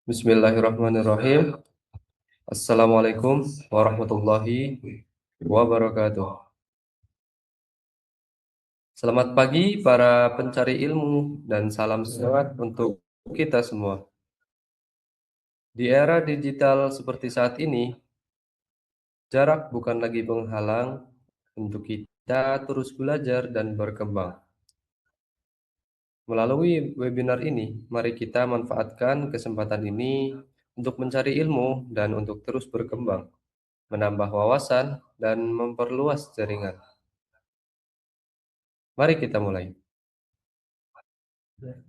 Bismillahirrahmanirrahim. Assalamualaikum warahmatullahi wabarakatuh. Selamat pagi para pencari ilmu dan salam semangat untuk kita semua. Di era digital seperti saat ini, jarak bukan lagi penghalang untuk kita terus belajar dan berkembang. Melalui webinar ini, mari kita manfaatkan kesempatan ini untuk mencari ilmu dan untuk terus berkembang, menambah wawasan, dan memperluas jaringan. Mari kita mulai.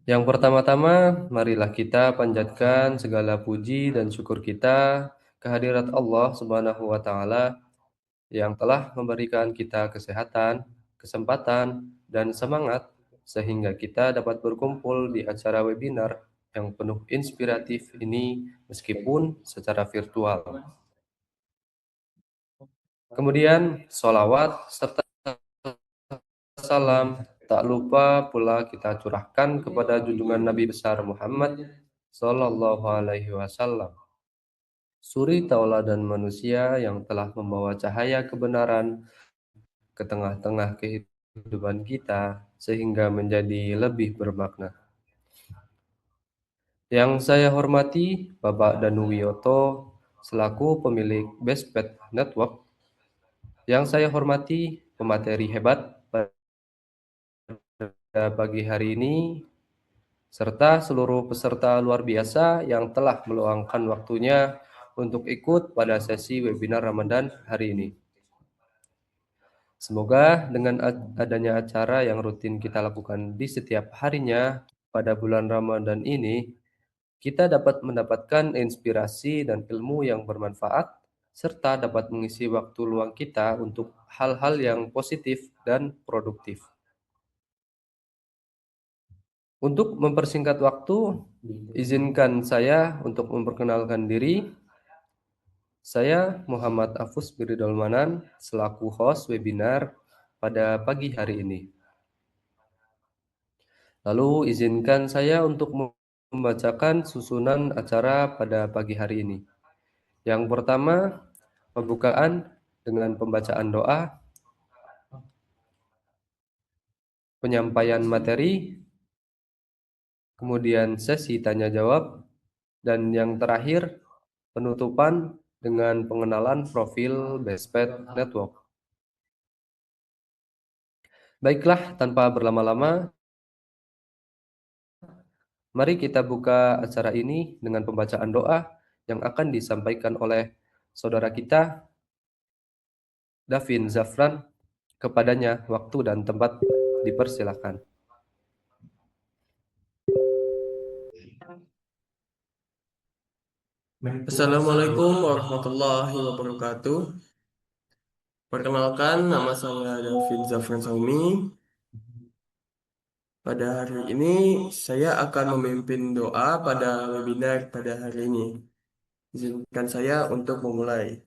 Yang pertama-tama, marilah kita panjatkan segala puji dan syukur kita kehadirat Allah Subhanahu wa Ta'ala yang telah memberikan kita kesehatan, kesempatan, dan semangat sehingga kita dapat berkumpul di acara webinar yang penuh inspiratif ini meskipun secara virtual. Kemudian, sholawat serta salam tak lupa pula kita curahkan kepada junjungan Nabi besar Muhammad Sallallahu Alaihi Wasallam, suri tauladan manusia yang telah membawa cahaya kebenaran ke tengah-tengah kehidupan kita sehingga menjadi lebih bermakna. Yang saya hormati Bapak Danu Wiyoto selaku pemilik Bestpad Network. Yang saya hormati pemateri hebat pada pagi hari ini serta seluruh peserta luar biasa yang telah meluangkan waktunya untuk ikut pada sesi webinar Ramadan hari ini. Semoga dengan adanya acara yang rutin kita lakukan di setiap harinya pada bulan Ramadan ini, kita dapat mendapatkan inspirasi dan ilmu yang bermanfaat, serta dapat mengisi waktu luang kita untuk hal-hal yang positif dan produktif. Untuk mempersingkat waktu, izinkan saya untuk memperkenalkan diri. Saya Muhammad Afus Biridol Manan selaku host webinar pada pagi hari ini. Lalu izinkan saya untuk membacakan susunan acara pada pagi hari ini. Yang pertama, pembukaan dengan pembacaan doa, penyampaian materi, kemudian sesi tanya jawab, dan yang terakhir penutupan dengan pengenalan profil Bestpad Network. Baiklah, tanpa berlama-lama, mari kita buka acara ini dengan pembacaan doa yang akan disampaikan oleh saudara kita, Davin Zafran. Kepadanya waktu dan tempat dipersilakan. Assalamualaikum warahmatullahi wabarakatuh. Perkenalkan, nama saya David Zafran Saumi. Pada hari ini, saya akan memimpin doa pada webinar pada hari ini. Izinkan saya untuk memulai.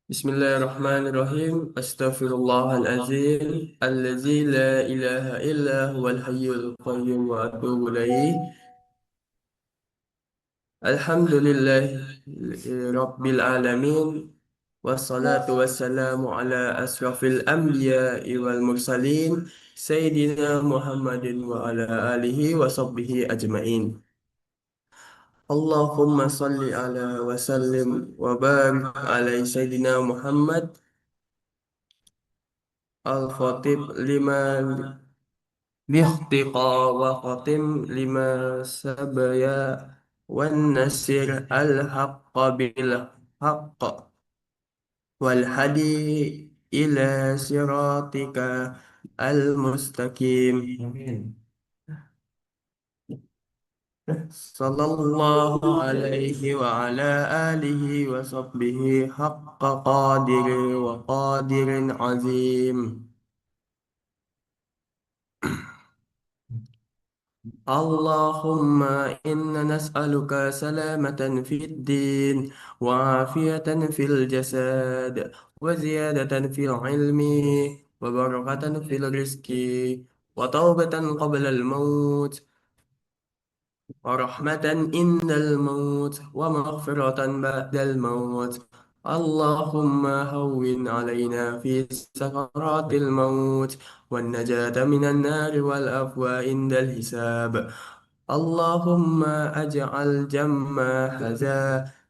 Bismillahirrahmanirrahim. Astaghfirullahaladzim. Allazi la ilaha illa huwal hayyul qayyum wa atubu ilaih. Alhamdulillah Rabbil Alamin. Wassalatu wassalamu ala asrafil anbiya'i wal mursalin Sayyidina Muhammadin wa ala alihi wa sahbihi ajma'in. Allahumma salli ala wa sallim wa barik ala Sayyidina Muhammad al-khatib lima lihtiqa wa khatim lima sabaya wan nasir al-haqqa bil haqqa wal hadi ila siratika al-mustaqim. Sallallahu alaihi wa ala alihi wa sahbihi haqqa qadiri wa qadirin azim. Allahumma inna nas'aluka salamatan fid din wa afiyatan fil jasad wa ziyadatan fil ilmi wa barakatan fil rizki wa taubatan qabla al maut ورحمة عند الموت ومغفرة بعد الموت. اللهم هون علينا في سكرات الموت والنجاة من النار والعفو عند الحساب. اللهم اجعل جمع هذا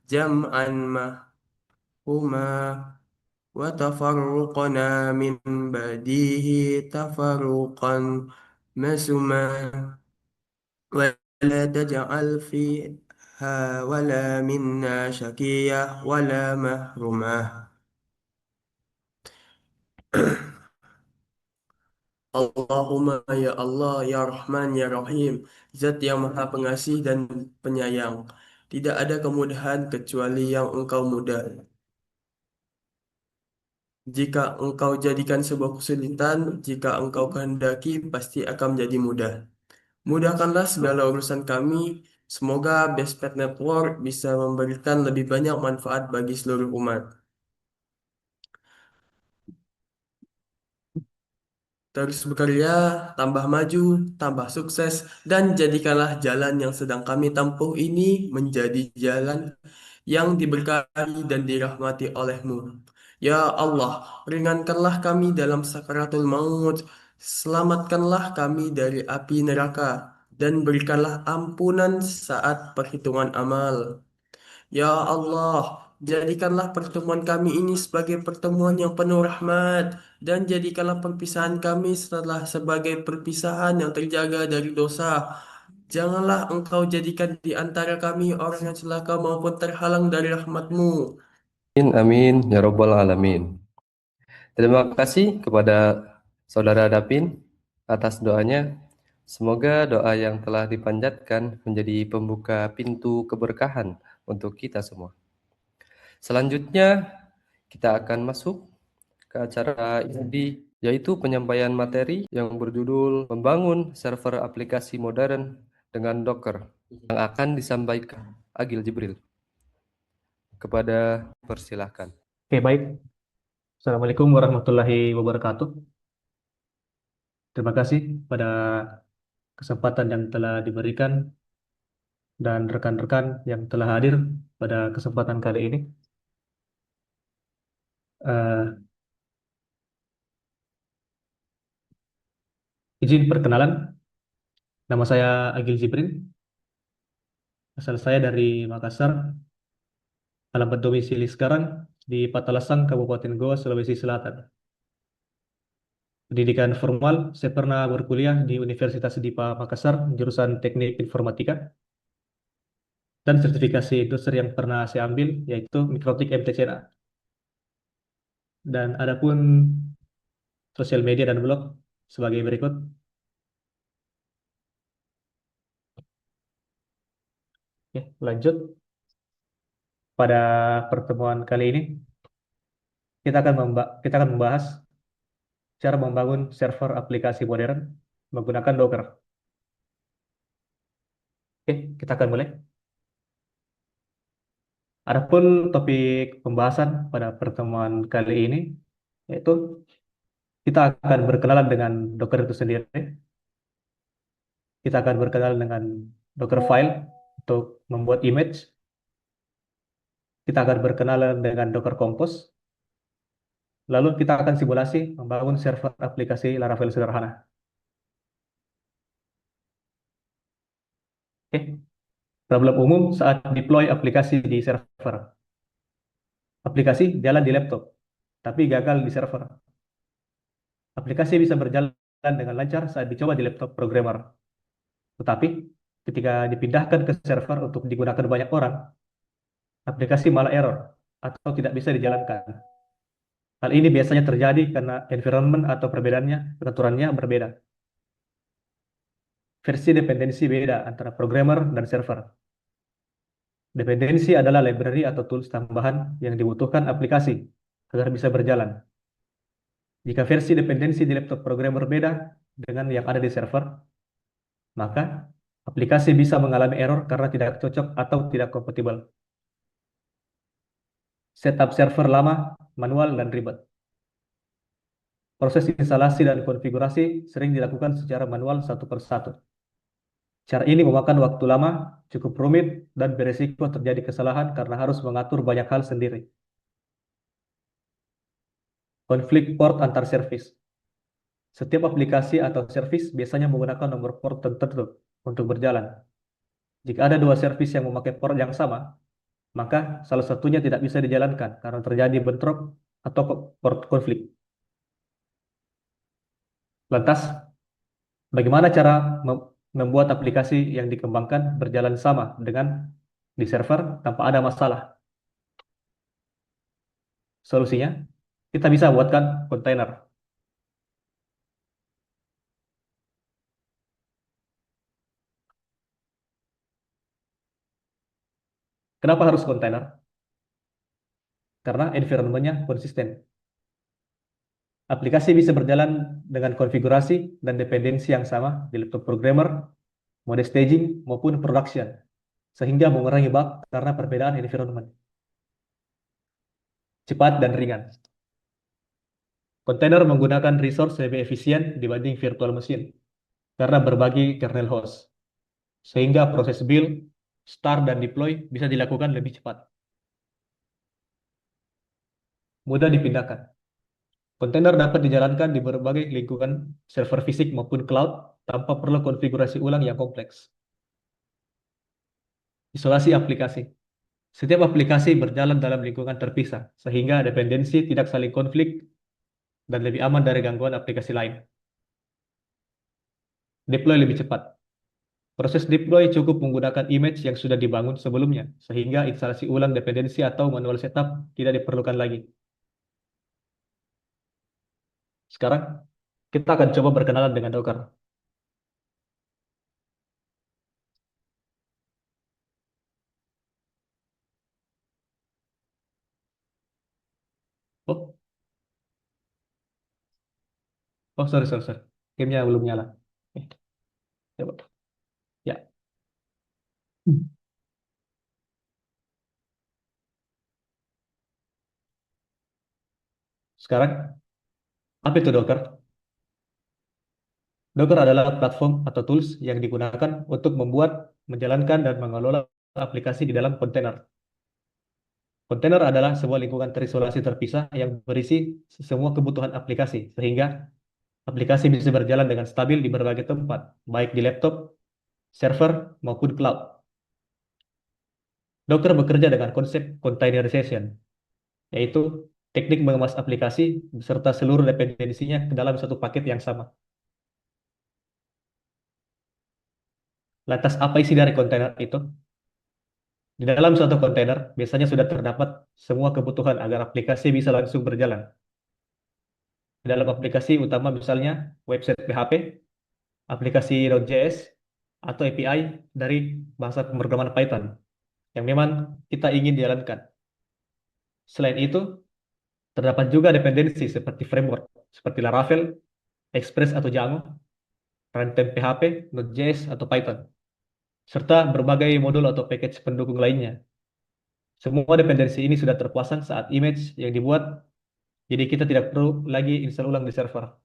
جمعا مرحوما وتفرقنا من بعده تفرقا معصوما ولا تجعل فيها ولا منا شقيا ولا محروما. Allahumma ya Allah ya Rahman ya Rahim, Zat yang Maha Pengasih dan Penyayang. Tidak ada kemudahan kecuali yang Engkau mudah. Jika Engkau jadikan sebuah kesulitan, jika Engkau kehendaki, pasti akan menjadi mudah. Mudahkanlah segala urusan kami. Semoga Bestpet Network bisa memberikan lebih banyak manfaat bagi seluruh umat. Terus bekerja, tambah maju, tambah sukses, dan jadikanlah jalan yang sedang kami tempuh ini menjadi jalan yang diberkahi dan dirahmati oleh-Mu. Ya Allah, ringankanlah kami dalam sakaratul maut, selamatkanlah kami dari api neraka, dan berikanlah ampunan saat perhitungan amal. Ya Allah, jadikanlah pertemuan kami ini sebagai pertemuan yang penuh rahmat, dan jadikanlah perpisahan kami setelah sebagai perpisahan yang terjaga dari dosa. Janganlah Engkau jadikan di antara kami orang yang celaka maupun terhalang dari rahmat-Mu. Amin, amin, ya Rabbal Alamin. Terima kasih kepada Saudara Dapin atas doanya. Semoga doa yang telah dipanjatkan menjadi pembuka pintu keberkahan untuk kita semua. Selanjutnya, kita akan masuk ke acara inti, yaitu penyampaian materi yang berjudul Membangun Server Aplikasi Modern dengan Docker, yang akan disampaikan Agil Jibril. Kepada persilahkan. Oke, baik. Assalamualaikum warahmatullahi wabarakatuh. Terima kasih pada kesempatan yang telah diberikan dan rekan-rekan yang telah hadir pada kesempatan kali ini. Eh, izin perkenalan, nama saya Agil Jibrin. Asal saya dari Makassar, alamat domisili sekarang di Patalasang, Kabupaten Goa, Sulawesi Selatan. Pendidikan formal, saya pernah berkuliah di Universitas Dipa Makassar, jurusan Teknik Informatika, dan sertifikasi industri yang pernah saya ambil yaitu Mikrotik MTCNA. Dan adapun sosial media dan blog sebagai berikut. Oke, lanjut. Pada pertemuan kali ini kita akan membahas cara membangun server aplikasi modern menggunakan Docker. Oke, kita akan mulai. Adapun topik pembahasan pada pertemuan kali ini yaitu kita akan berkenalan dengan Docker itu sendiri. Kita akan berkenalan dengan Docker file untuk membuat image. Kita akan berkenalan dengan Docker Compose. Lalu kita akan simulasi membangun server aplikasi Laravel sederhana. Oke, problem umum saat deploy aplikasi di server. Aplikasi jalan di laptop, tapi gagal di server. Aplikasi bisa berjalan dengan lancar saat dicoba di laptop programmer. Tetapi ketika dipindahkan ke server untuk digunakan banyak orang, aplikasi malah error atau tidak bisa dijalankan. Hal ini biasanya terjadi karena environment atau peraturannya berbeda. Versi dependensi beda antara programmer dan server. Dependensi adalah library atau tools tambahan yang dibutuhkan aplikasi agar bisa berjalan. Jika versi dependensi di laptop programmer berbeda dengan yang ada di server, maka aplikasi bisa mengalami error karena tidak cocok atau tidak kompatibel. Setup server lama, manual, dan ribet. Proses instalasi dan konfigurasi sering dilakukan secara manual satu persatu. Cara ini memakan waktu lama, cukup rumit, dan beresiko terjadi kesalahan karena harus mengatur banyak hal sendiri. Konflik port antar service. Setiap aplikasi atau service biasanya menggunakan nomor port tertentu untuk berjalan. Jika ada dua service yang memakai port yang sama, maka salah satunya tidak bisa dijalankan karena terjadi bentrok atau port konflik. Lantas, bagaimana cara membuat aplikasi yang dikembangkan berjalan sama dengan di server tanpa ada masalah? Solusinya, kita bisa buatkan kontainer. Kenapa harus kontainer? Karena environment-nya konsisten. Aplikasi bisa berjalan dengan konfigurasi dan dependensi yang sama di laptop programmer, mode staging, maupun production, sehingga mengurangi bug karena perbedaan environment. Cepat dan ringan. Kontainer menggunakan resource lebih efisien dibanding virtual machine karena berbagi kernel host, sehingga proses build, start, dan deploy bisa dilakukan lebih cepat. Mudah dipindahkan. Kontainer dapat dijalankan di berbagai lingkungan server fisik maupun cloud tanpa perlu konfigurasi ulang yang kompleks. Isolasi aplikasi. Setiap aplikasi berjalan dalam lingkungan terpisah, sehingga dependensi tidak saling konflik dan lebih aman dari gangguan aplikasi lain. Deploy lebih cepat. Proses deploy cukup menggunakan image yang sudah dibangun sebelumnya, sehingga instalasi ulang dependensi atau manual setup tidak diperlukan lagi. Sekarang, kita akan coba berkenalan dengan Docker. Oh, sorry. Gamenya belum nyala. Oke, coba. Ya. Sekarang, apa itu Docker? Docker adalah platform atau tools yang digunakan untuk membuat, menjalankan, dan mengelola aplikasi di dalam kontainer. Kontainer adalah sebuah lingkungan terisolasi terpisah yang berisi semua kebutuhan aplikasi, sehingga aplikasi bisa berjalan dengan stabil di berbagai tempat, baik di laptop, server, maupun cloud. Docker bekerja dengan konsep containerization, yaitu teknik mengemas aplikasi beserta seluruh dependensinya ke dalam satu paket yang sama. Lantas apa isi dari kontainer itu? Di dalam suatu kontainer biasanya sudah terdapat semua kebutuhan agar aplikasi bisa langsung berjalan. Di dalam aplikasi utama misalnya website PHP, aplikasi Node.js, atau API dari bahasa pemrograman Python yang memang kita ingin jalankan. Selain itu, terdapat juga dependensi seperti framework, seperti Laravel, Express atau Django, runtime PHP, Node.js, atau Python, serta berbagai modul atau package pendukung lainnya. Semua dependensi ini sudah terpasang saat image yang dibuat, jadi kita tidak perlu lagi install ulang di server.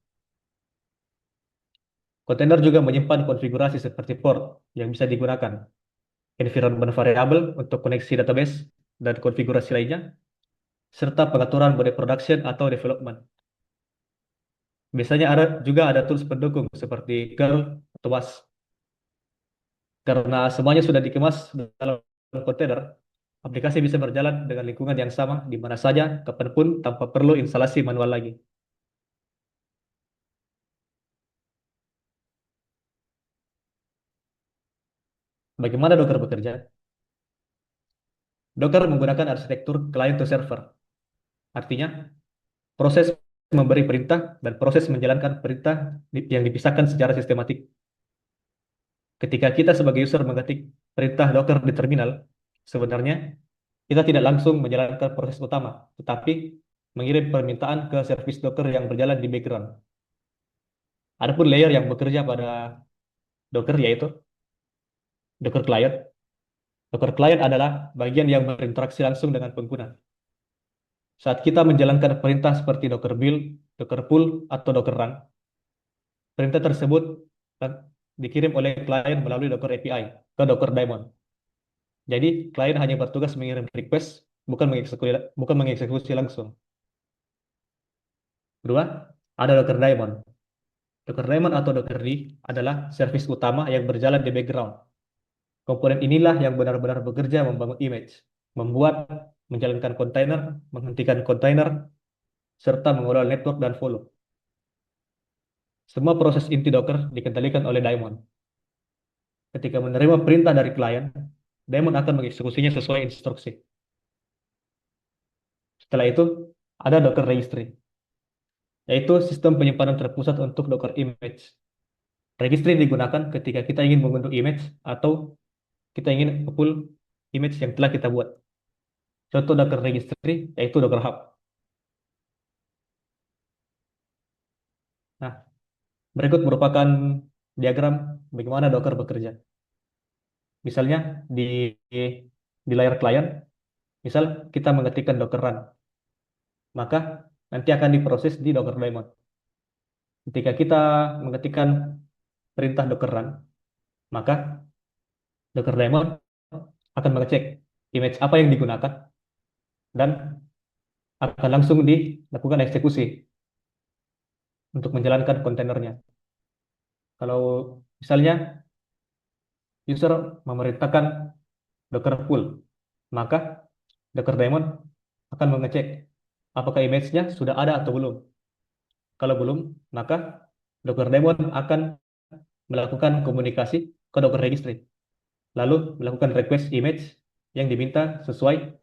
Kontainer juga menyimpan konfigurasi seperti port yang bisa digunakan, environment variable untuk koneksi database dan konfigurasi lainnya, serta pengaturan mode production atau development. Biasanya ada tools pendukung seperti curl atau was. Karena semuanya sudah dikemas dalam kontainer, aplikasi bisa berjalan dengan lingkungan yang sama di mana saja, kapanpun, tanpa perlu instalasi manual lagi. Bagaimana Docker bekerja? Docker menggunakan arsitektur client to server. Artinya, proses memberi perintah dan proses menjalankan perintah yang dipisahkan secara sistematik. Ketika kita sebagai user mengetik perintah Docker di terminal, sebenarnya kita tidak langsung menjalankan proses utama, tetapi mengirim permintaan ke service Docker yang berjalan di background. Adapun layer yang bekerja pada Docker yaitu Docker Client. Docker Client adalah bagian yang berinteraksi langsung dengan pengguna. Saat kita menjalankan perintah seperti Docker build, Docker pull, atau Docker run, perintah tersebut dikirim oleh klien melalui Docker API ke Docker Daemon. Jadi klien hanya bertugas mengirim request, bukan mengeksekusi langsung. Kedua, ada Docker Daemon. Docker Daemon atau Docker D adalah service utama yang berjalan di background. Komponen inilah yang benar-benar bekerja membangun image, membuat, menjalankan kontainer, menghentikan kontainer, serta mengelola network dan volume. Semua proses inti Docker dikendalikan oleh daemon. Ketika menerima perintah dari klien, daemon akan mengeksekusinya sesuai instruksi. Setelah itu, ada Docker Registry, yaitu sistem penyimpanan terpusat untuk Docker image. Registry digunakan ketika kita ingin mengunduh image atau kita ingin pull image yang telah kita buat. Contoh Docker Registry yaitu Docker Hub. Nah, berikut merupakan diagram bagaimana Docker bekerja. Misalnya di layar klien, misal kita mengetikkan Docker run, maka nanti akan diproses di Docker daemon. Ketika kita mengetikkan perintah Docker run, maka Docker daemon akan mengecek image apa yang digunakan dan akan langsung dilakukan eksekusi untuk menjalankan kontainernya. Kalau misalnya user memerintahkan Docker pull, maka Docker daemon akan mengecek apakah image-nya sudah ada atau belum. Kalau belum, maka Docker daemon akan melakukan komunikasi ke Docker registry, lalu melakukan request image yang diminta sesuai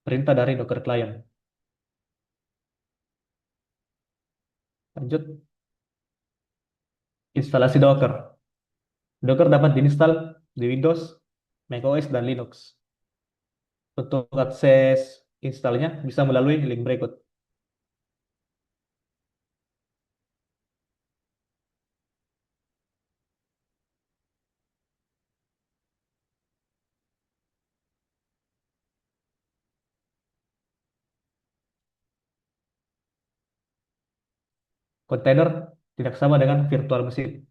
perintah dari Docker client. Lanjut, instalasi Docker. Docker dapat diinstal di Windows, macOS, dan Linux. Untuk akses installnya bisa melalui link berikut. Kontainer tidak sama dengan virtual mesin.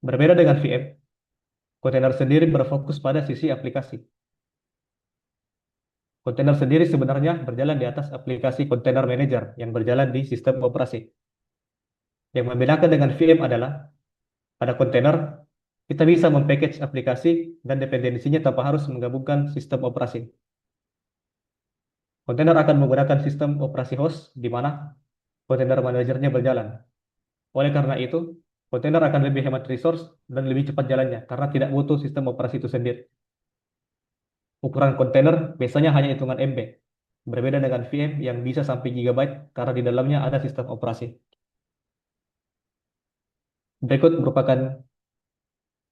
Berbeda dengan VM, kontainer sendiri berfokus pada sisi aplikasi. Kontainer sendiri sebenarnya berjalan di atas aplikasi Container Manager yang berjalan di sistem operasi. Yang membedakan dengan VM adalah pada kontainer kita bisa mempackage aplikasi dan dependensinya tanpa harus menggabungkan sistem operasi. Kontainer akan menggunakan sistem operasi host di mana kontainer manajernya berjalan. Oleh karena itu, kontainer akan lebih hemat resource dan lebih cepat jalannya karena tidak butuh sistem operasi itu sendiri. Ukuran kontainer biasanya hanya hitungan MB, berbeda dengan VM yang bisa sampai gigabyte karena di dalamnya ada sistem operasi. Berikut merupakan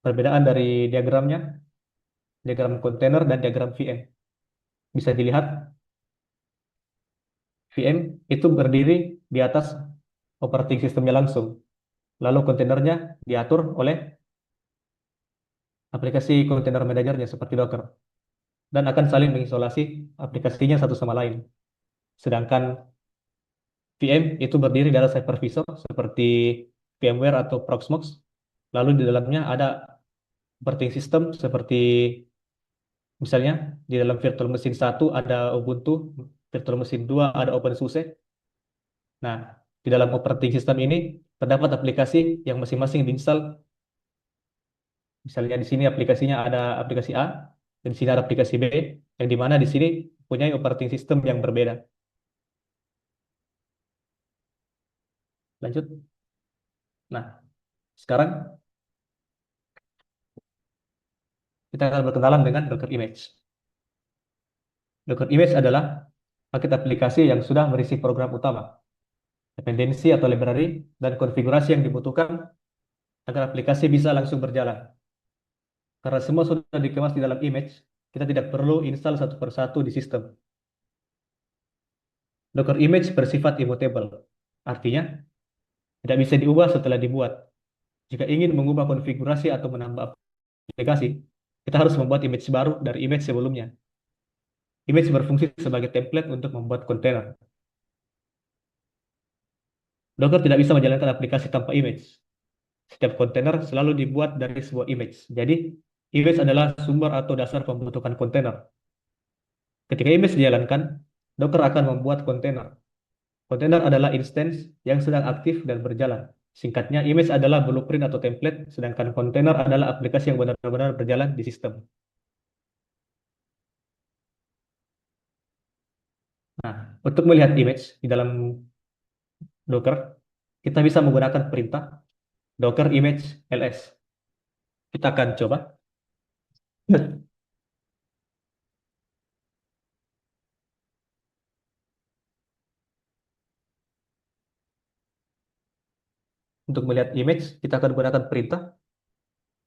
perbedaan dari diagramnya, diagram kontainer dan diagram VM. Bisa dilihat, VM itu berdiri di atas operating sistemnya langsung. Lalu kontainernya diatur oleh aplikasi kontainer manajernya seperti Docker dan akan saling mengisolasi aplikasinya satu sama lain. Sedangkan VM itu berdiri di atas hypervisor seperti VMware atau Proxmox. Lalu di dalamnya ada operating system seperti misalnya di dalam virtual machine 1 ada Ubuntu, virtual machine 2 ada OpenSUSE. Nah, di dalam operating system ini terdapat aplikasi yang masing-masing diinstal. Misalnya di sini aplikasinya ada aplikasi A, dan di sini ada aplikasi B, yang di mana di sini punya operating system yang berbeda. Lanjut. Nah, sekarang kita akan berkenalan dengan Docker Image. Docker Image adalah paket aplikasi yang sudah berisi program utama, dependensi atau library, dan konfigurasi yang dibutuhkan agar aplikasi bisa langsung berjalan. Karena semua sudah dikemas di dalam image, kita tidak perlu install satu persatu di sistem. Docker Image bersifat immutable, artinya tidak bisa diubah setelah dibuat. Jika ingin mengubah konfigurasi atau menambah aplikasi, kita harus membuat image baru dari image sebelumnya. Image berfungsi sebagai template untuk membuat kontainer. Docker tidak bisa menjalankan aplikasi tanpa image. Setiap kontainer selalu dibuat dari sebuah image. Jadi, image adalah sumber atau dasar pembentukan kontainer. Ketika image dijalankan, Docker akan membuat kontainer. Kontainer adalah instance yang sedang aktif dan berjalan. Singkatnya, image adalah blueprint atau template, sedangkan kontainer adalah aplikasi yang benar-benar berjalan di sistem. Nah, untuk melihat image di dalam Docker, kita bisa menggunakan perintah Docker image ls. Kita akan coba. Untuk melihat image, kita akan gunakan perintah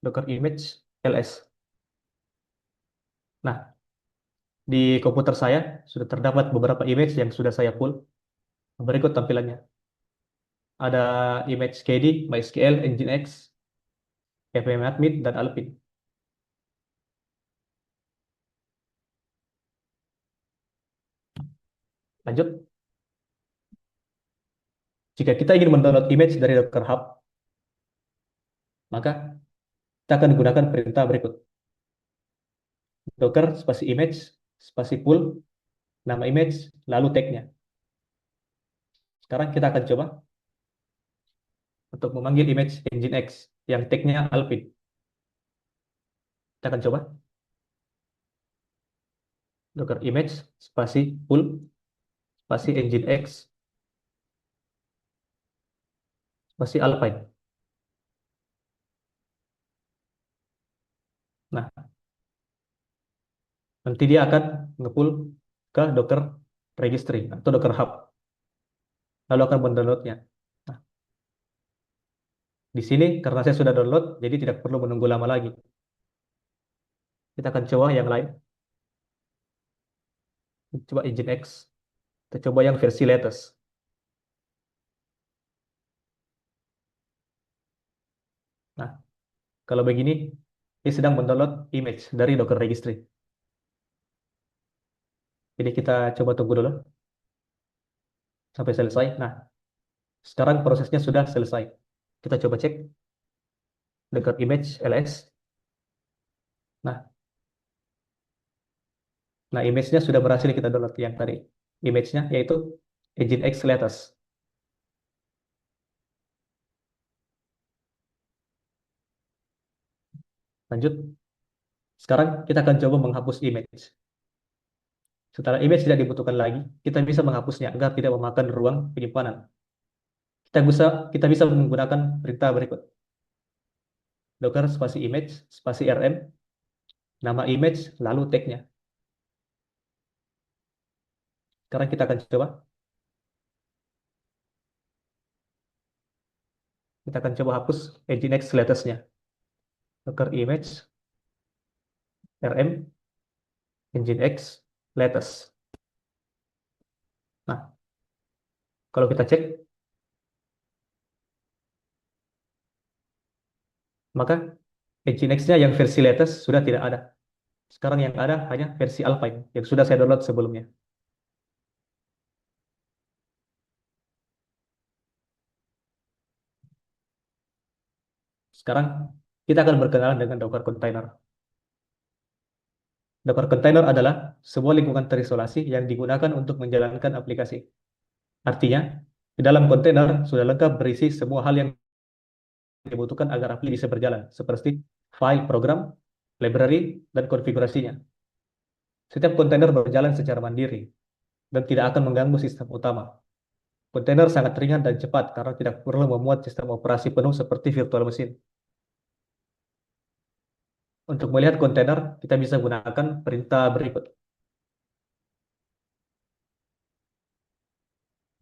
Docker image ls. Nah, di komputer saya sudah terdapat beberapa image yang sudah saya pull. Berikut tampilannya. Ada image KD, MySQL, Nginx, fvmadmin, dan Alpine. Lanjut. Jika kita ingin mendownload image dari Docker Hub, maka kita akan gunakan perintah berikut. Docker spasi image, spasi pull, nama image, lalu tag-nya. Sekarang kita akan coba untuk memanggil image Nginx yang tag-nya Alpine. Kita akan coba. Docker image, spasi pull, spasi Nginx, spasi Alpine. Nah, nanti dia akan nge-pull ke Docker registry atau Docker Hub. Lalu akan mendownloadnya. Nah, di sini karena saya sudah download, jadi tidak perlu menunggu lama lagi. Kita akan coba yang lain. Coba Nginx. Kita coba yang versi latest. Nah, kalau begini, dia sedang mendownload image dari Docker registry. Jadi kita coba tunggu dulu sampai selesai. Nah, sekarang prosesnya sudah selesai. Kita coba cek Docker image ls. Nah, image-nya sudah berhasil kita download yang tadi. Image-nya yaitu Nginx latest. Lanjut. Sekarang kita akan coba menghapus image. Setelah image tidak dibutuhkan lagi, kita bisa menghapusnya agar tidak memakan ruang penyimpanan. Kita bisa menggunakan perintah berikut. Docker spasi image, spasi rm, nama image, lalu tag-nya. Sekarang kita akan coba. Kita akan coba hapus Nginx latest-nya. Docker image, rm, Nginx latest. Nah, kalau kita cek, maka Nginx-nya yang versi latest sudah tidak ada. Sekarang yang ada hanya versi Alpine yang sudah saya download sebelumnya. Sekarang kita akan berkenalan dengan Docker Container. Docker Container adalah sebuah lingkungan terisolasi yang digunakan untuk menjalankan aplikasi. Artinya, di dalam kontainer sudah lengkap berisi semua hal yang dibutuhkan agar aplikasi bisa berjalan, seperti file, program, library, dan konfigurasinya. Setiap kontainer berjalan secara mandiri dan tidak akan mengganggu sistem utama. Kontainer sangat ringan dan cepat karena tidak perlu memuat sistem operasi penuh seperti virtual machine. Untuk melihat kontainer, kita bisa gunakan perintah berikut.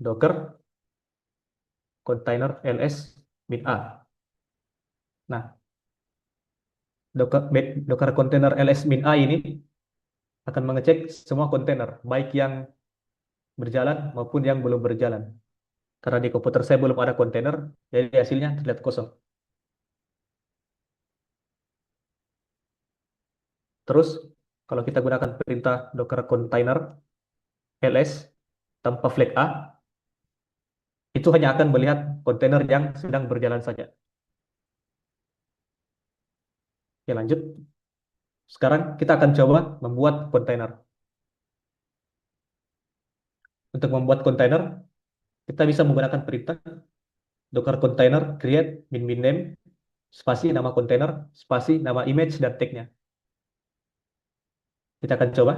Docker container ls -a. Nah, Docker container ls -a ini akan mengecek semua kontainer, baik yang berjalan maupun yang belum berjalan. Karena di komputer saya belum ada kontainer, jadi hasilnya terlihat kosong. Terus, kalau kita gunakan perintah docker container ls tanpa flag A, itu hanya akan melihat kontainer yang sedang berjalan saja. Oke, lanjut. Sekarang kita akan coba membuat kontainer. Untuk membuat kontainer, kita bisa menggunakan perintah docker container create min name spasi nama kontainer spasi nama image dan tag-nya. Kita akan coba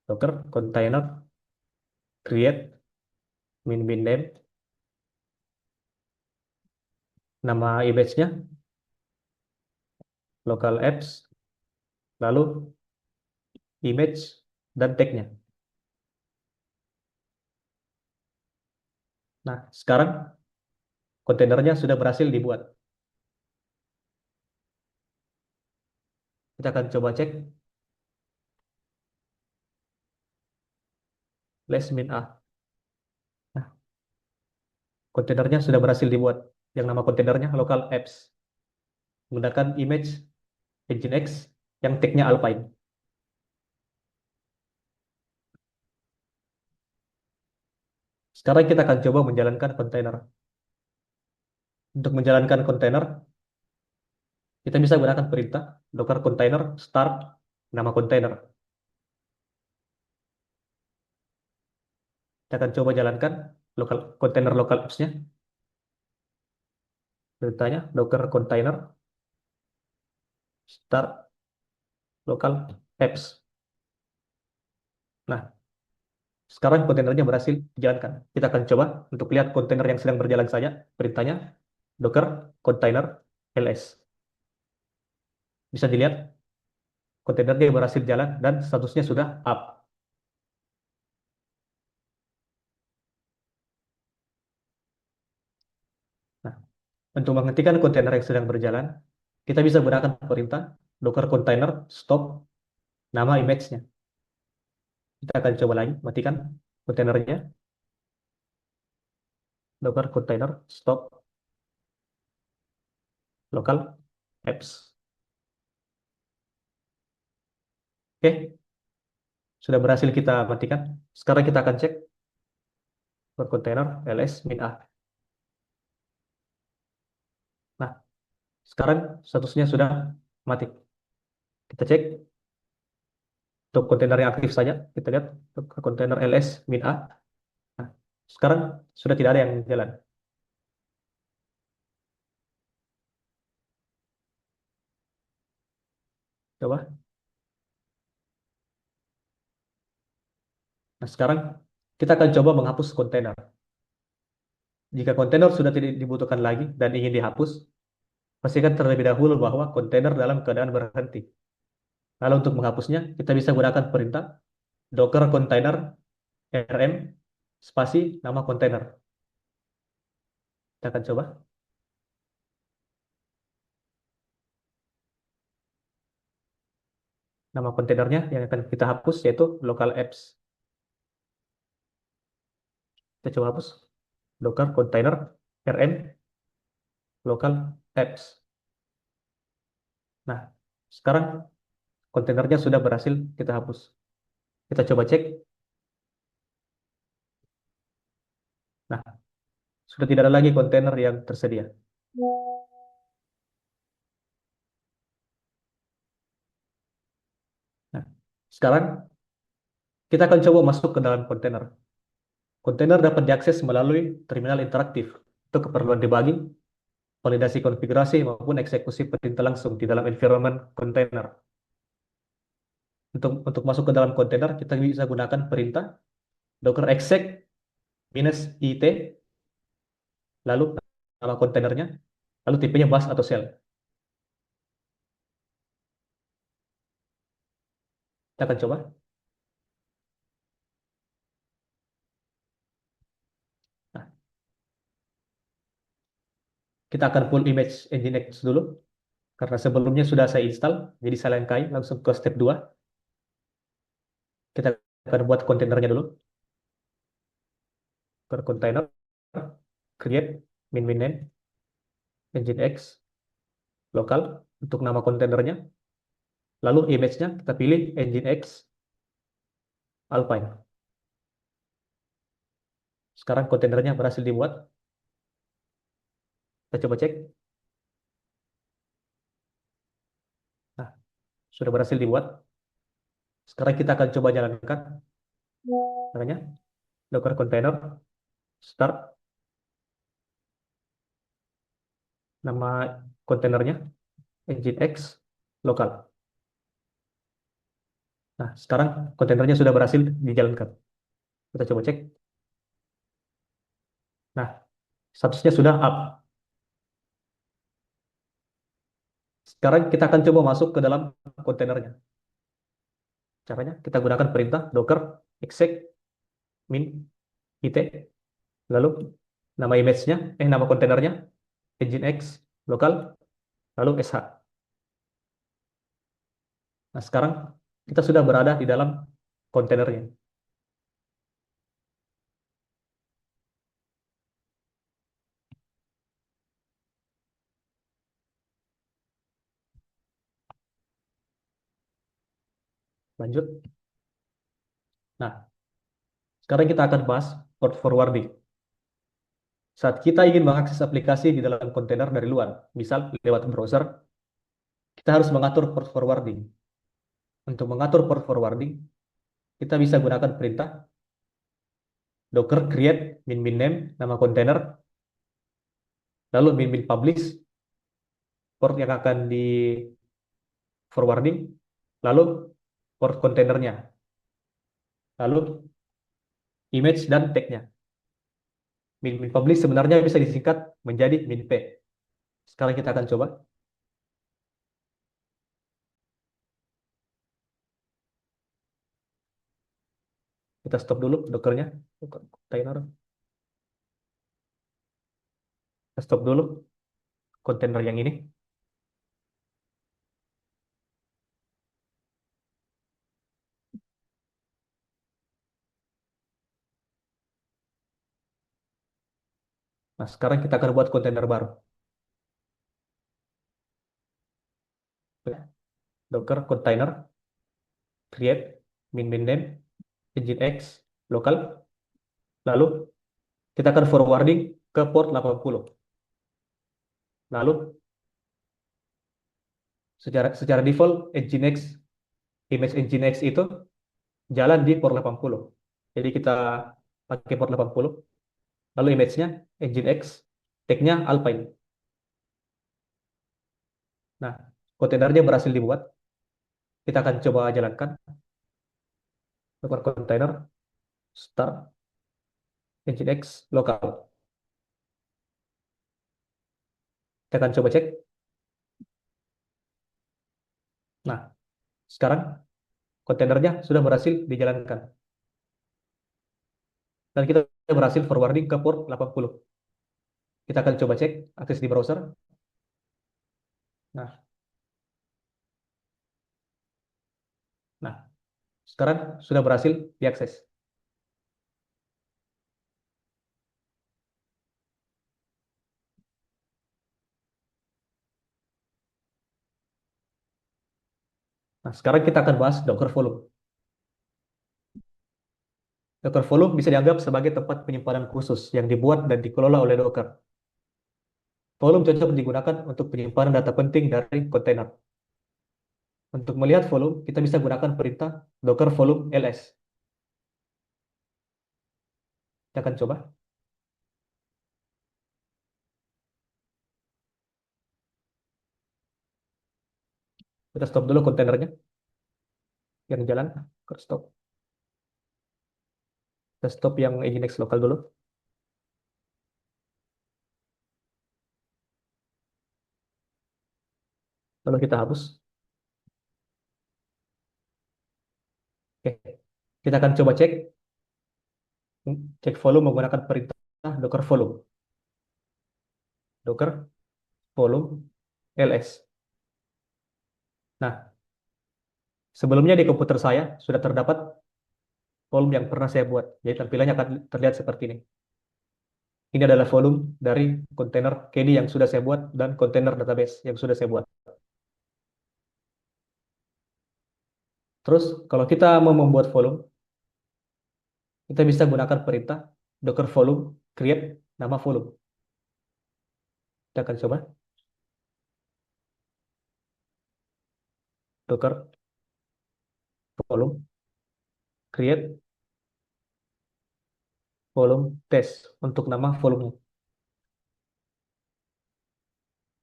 docker container create min name nama image-nya local apps lalu image dan tag-nya. Nah, sekarang kontainernya sudah berhasil dibuat. Kita akan coba cek less min a. Nah, kontainernya sudah berhasil dibuat. Yang nama kontainernya local apps menggunakan image Nginx yang tag-nya Alpine. Sekarang kita akan coba menjalankan kontainer. Untuk menjalankan kontainer, kita bisa gunakan perintah docker container start nama kontainer. Kita akan coba jalankan kontainer local apps-nya. Perintahnya docker container start local apps. Nah, sekarang kontainernya berhasil dijalankan. Kita akan coba untuk lihat kontainer yang sedang berjalan saja. Perintahnya docker container ls. Bisa dilihat kontainernya berhasil jalan dan statusnya sudah up. Nah, untuk menghentikan kontainer yang sedang berjalan, kita bisa gunakan perintah docker container stop nama image-nya. Kita akan coba lagi matikan kontainernya. Docker container stop local apps. Oke, sudah berhasil kita matikan. Sekarang kita akan cek docker container ls min a. Nah, sekarang statusnya sudah mati. Kita cek untuk kontainer yang aktif saja. Kita lihat docker container ls min a. Nah, sekarang sudah tidak ada yang jalan. Coba. Nah, sekarang kita akan coba menghapus kontainer. Jika kontainer sudah tidak dibutuhkan lagi dan ingin dihapus, pastikan terlebih dahulu bahwa kontainer dalam keadaan berhenti. Lalu untuk menghapusnya, kita bisa gunakan perintah docker container rm spasi nama kontainer. Kita akan coba. Nama kontainernya yang akan kita hapus yaitu local apps. Kita coba hapus. Docker container rm local apps. Nah, sekarang kontainernya sudah berhasil kita hapus. Kita coba cek. Nah, sudah tidak ada lagi kontainer yang tersedia. Nah, sekarang kita akan coba masuk ke dalam kontainer. Kontainer dapat diakses melalui terminal interaktif untuk keperluan debugging, validasi konfigurasi, maupun eksekusi perintah langsung di dalam environment kontainer. Untuk masuk ke dalam kontainer, kita bisa gunakan perintah docker exec -it, lalu nama kontainernya, lalu tipenya bus atau shell. Kita akan coba. Nah, kita akan pull image Nginx dulu, karena sebelumnya sudah saya install, jadi saya lengkai langsung ke step 2. Kita akan buat kontainernya dulu. Ke kontainer, create min name, Nginx, lokal, untuk nama kontainernya. Lalu image-nya kita pilih Nginx Alpine. Sekarang kontainernya berhasil dibuat. Kita coba cek. Nah, sudah berhasil dibuat. Sekarang kita akan coba jalankan namanya Docker container start, nama kontainernya nginx lokal. Nah, sekarang kontainernya sudah berhasil dijalankan. Kita coba cek. Nah, statusnya sudah up. Sekarang kita akan coba masuk ke dalam kontainernya. Caranya kita gunakan perintah docker exec min it, lalu nama image-nya, nama kontainernya nginx lokal, lalu sh. Nah, sekarang kita sudah berada di dalam kontainernya. Lanjut. Nah, sekarang kita akan bahas port forwarding. Saat kita ingin mengakses aplikasi di dalam kontainer dari luar, misal lewat browser, kita harus mengatur port forwarding. Untuk mengatur port forwarding, kita bisa gunakan perintah docker create min min name, nama kontainer, lalu min min publish, port yang akan di forwarding, lalu port kontainernya, lalu image dan tag-nya. Min min publish sebenarnya bisa disingkat menjadi min p. Sekarang kita akan coba. Kita stop dulu dockernya, docker container. Kita stop dulu kontainer yang ini. Nah, sekarang kita akan buat kontainer baru. Docker container create min min name nginx lokal, lalu kita akan forwarding ke port 80. Lalu secara default nginx image nginx itu jalan di port 80. Jadi kita pakai port 80, lalu image-nya nginx, tag-nya Alpine. Nah, kontainernya berhasil dibuat. Kita akan coba jalankan. Docker container start nginx lokal. Kita akan coba cek. Nah, sekarang kontainernya sudah berhasil dijalankan. Dan kita berhasil forwarding ke port 80. Kita akan coba cek akses di browser. Nah, nah, sekarang sudah berhasil diakses. Nah, sekarang kita akan bahas Docker Volume. Docker Volume bisa dianggap sebagai tempat penyimpanan khusus yang dibuat dan dikelola oleh Docker. Volume cocok digunakan untuk penyimpanan data penting dari kontainer. Untuk melihat volume, kita bisa gunakan perintah docker volume ls. Kita akan coba. Kita stop dulu kontainernya yang jalan. Stop. Kita stop yang nginx lokal dulu. Lalu kita hapus. Oke. Kita akan coba cek. Cek volume menggunakan perintah docker volume. Docker volume ls. Nah, sebelumnya di komputer saya sudah terdapat volume yang pernah saya buat. Jadi tampilannya akan terlihat seperti ini. Ini adalah volume dari kontainer KD yang sudah saya buat dan kontainer database yang sudah saya buat. Terus kalau kita mau membuat volume, kita bisa gunakan perintah docker volume create nama volume. Kita Kita akan coba docker volume create volume test untuk nama volumenya.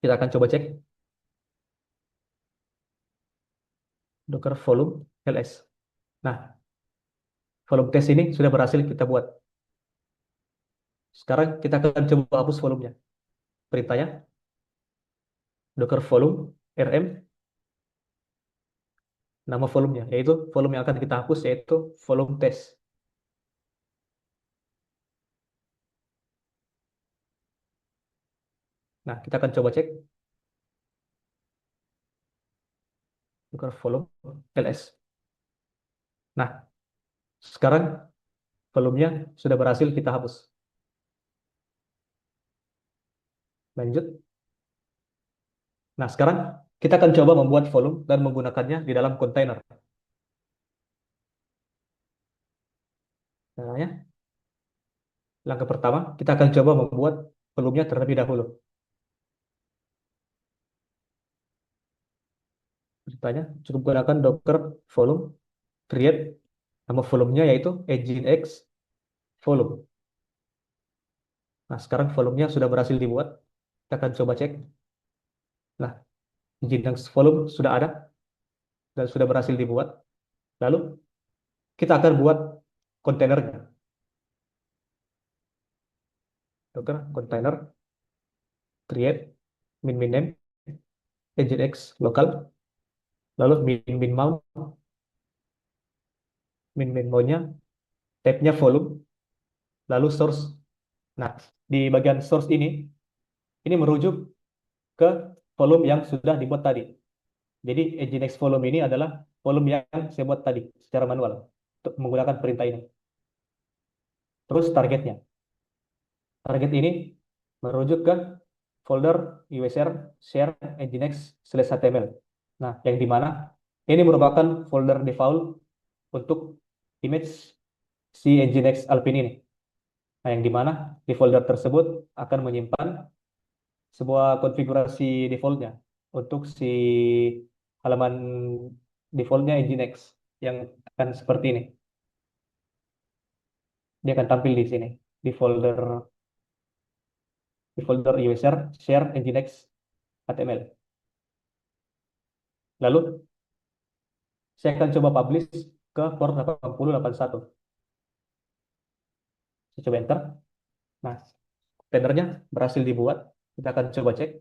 Kita akan coba cek docker volume ls. Nah, volume test ini sudah berhasil kita buat. Sekarang kita akan coba hapus volumenya. Perintahnya docker volume rm nama volumenya, yaitu volume yang akan kita hapus yaitu volume test. Nah, kita akan coba cek docker volume ls. Nah, sekarang volumenya sudah berhasil kita hapus. Lanjut. Nah, sekarang kita akan coba membuat volume dan menggunakannya di dalam kontainer. Caranya, langkah pertama, kita akan coba membuat volumenya terlebih dahulu. Ceritanya, cukup gunakan docker volume create nama volumenya yaitu nginx volume. Nah, sekarang volumenya sudah berhasil dibuat. Kita akan coba cek. Nah, nginx volume sudah ada dan sudah berhasil dibuat. Lalu, kita akan buat kontainernya. Docker container create min name nginx local, lalu min mount mountnya tab-nya volume, lalu source. Nah, di bagian source ini merujuk ke volume yang sudah dibuat tadi. Jadi nginx volume ini adalah volume yang saya buat tadi secara manual untuk menggunakan perintah ini. Terus targetnya. Target ini merujuk ke folder usr share nginx/html. Nah, yang di mana ini merupakan folder default untuk image si nginx Alpine ini. Nah, yang di mana di folder tersebut akan menyimpan sebuah konfigurasi defaultnya untuk si halaman defaultnya Nginx yang akan seperti ini. Dia akan tampil di sini di folder user share nginx html. Lalu saya akan coba publish ke port 8081. Saya coba enter. Nah, kontainernya berhasil dibuat. Kita akan coba cek.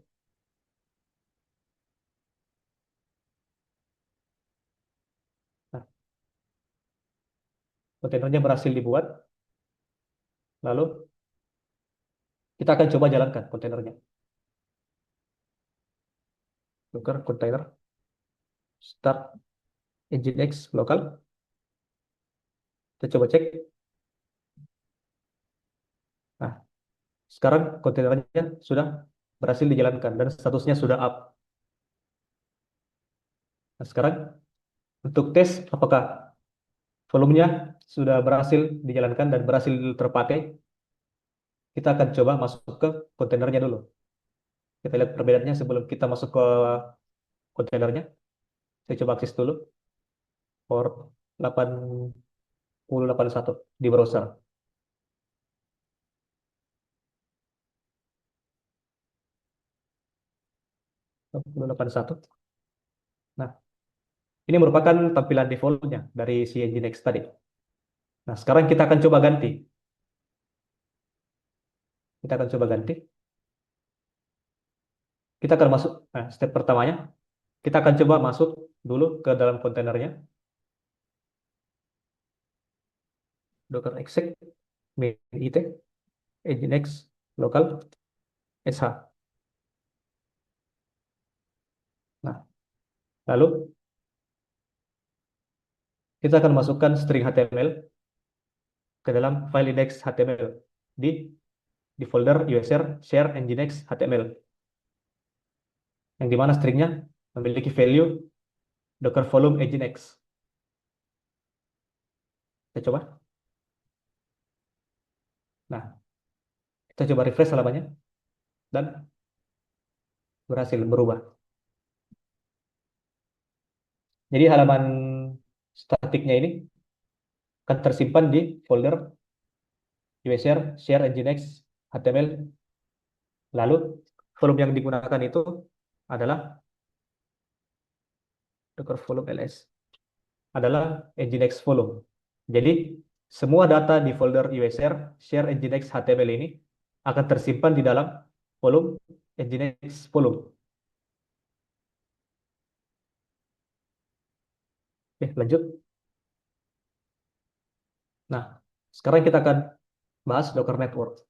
Nah, kontainernya berhasil dibuat. Lalu kita akan coba jalankan kontainernya. Docker container start nginx local. Kita coba cek. Nah, sekarang kontainernya sudah berhasil dijalankan dan statusnya sudah up. Nah, sekarang untuk tes apakah volumenya sudah berhasil dijalankan dan berhasil terpakai, kita akan coba masuk ke kontainernya dulu. Kita lihat perbedaannya sebelum kita masuk ke kontainernya. Saya coba akses dulu port 8081 di browser. 8081. Nah, ini merupakan tampilan defaultnya dari si Nginx tadi. Nah, sekarang kita akan coba ganti. Kita akan coba ganti. Kita akan masuk, nah, step pertamanya, kita akan coba masuk dulu ke dalam kontainernya. Docker exec min it nginx local sh. Nah, lalu kita akan masukkan string HTML ke dalam file index HTML di folder user share nginx HTML, yang dimana stringnya memiliki value docker volume nginx. Kita coba. Nah, kita coba refresh halamannya dan berhasil berubah. Jadi halaman statiknya ini akan tersimpan di folder USR, share Nginx, HTML. Lalu volume yang digunakan itu adalah docker volume ls, adalah Nginx volume. Jadi semua data di folder USR, share Nginx, HTML ini akan tersimpan di dalam volume Nginx volume. Oke, lanjut. Nah, sekarang kita akan bahas Docker Network.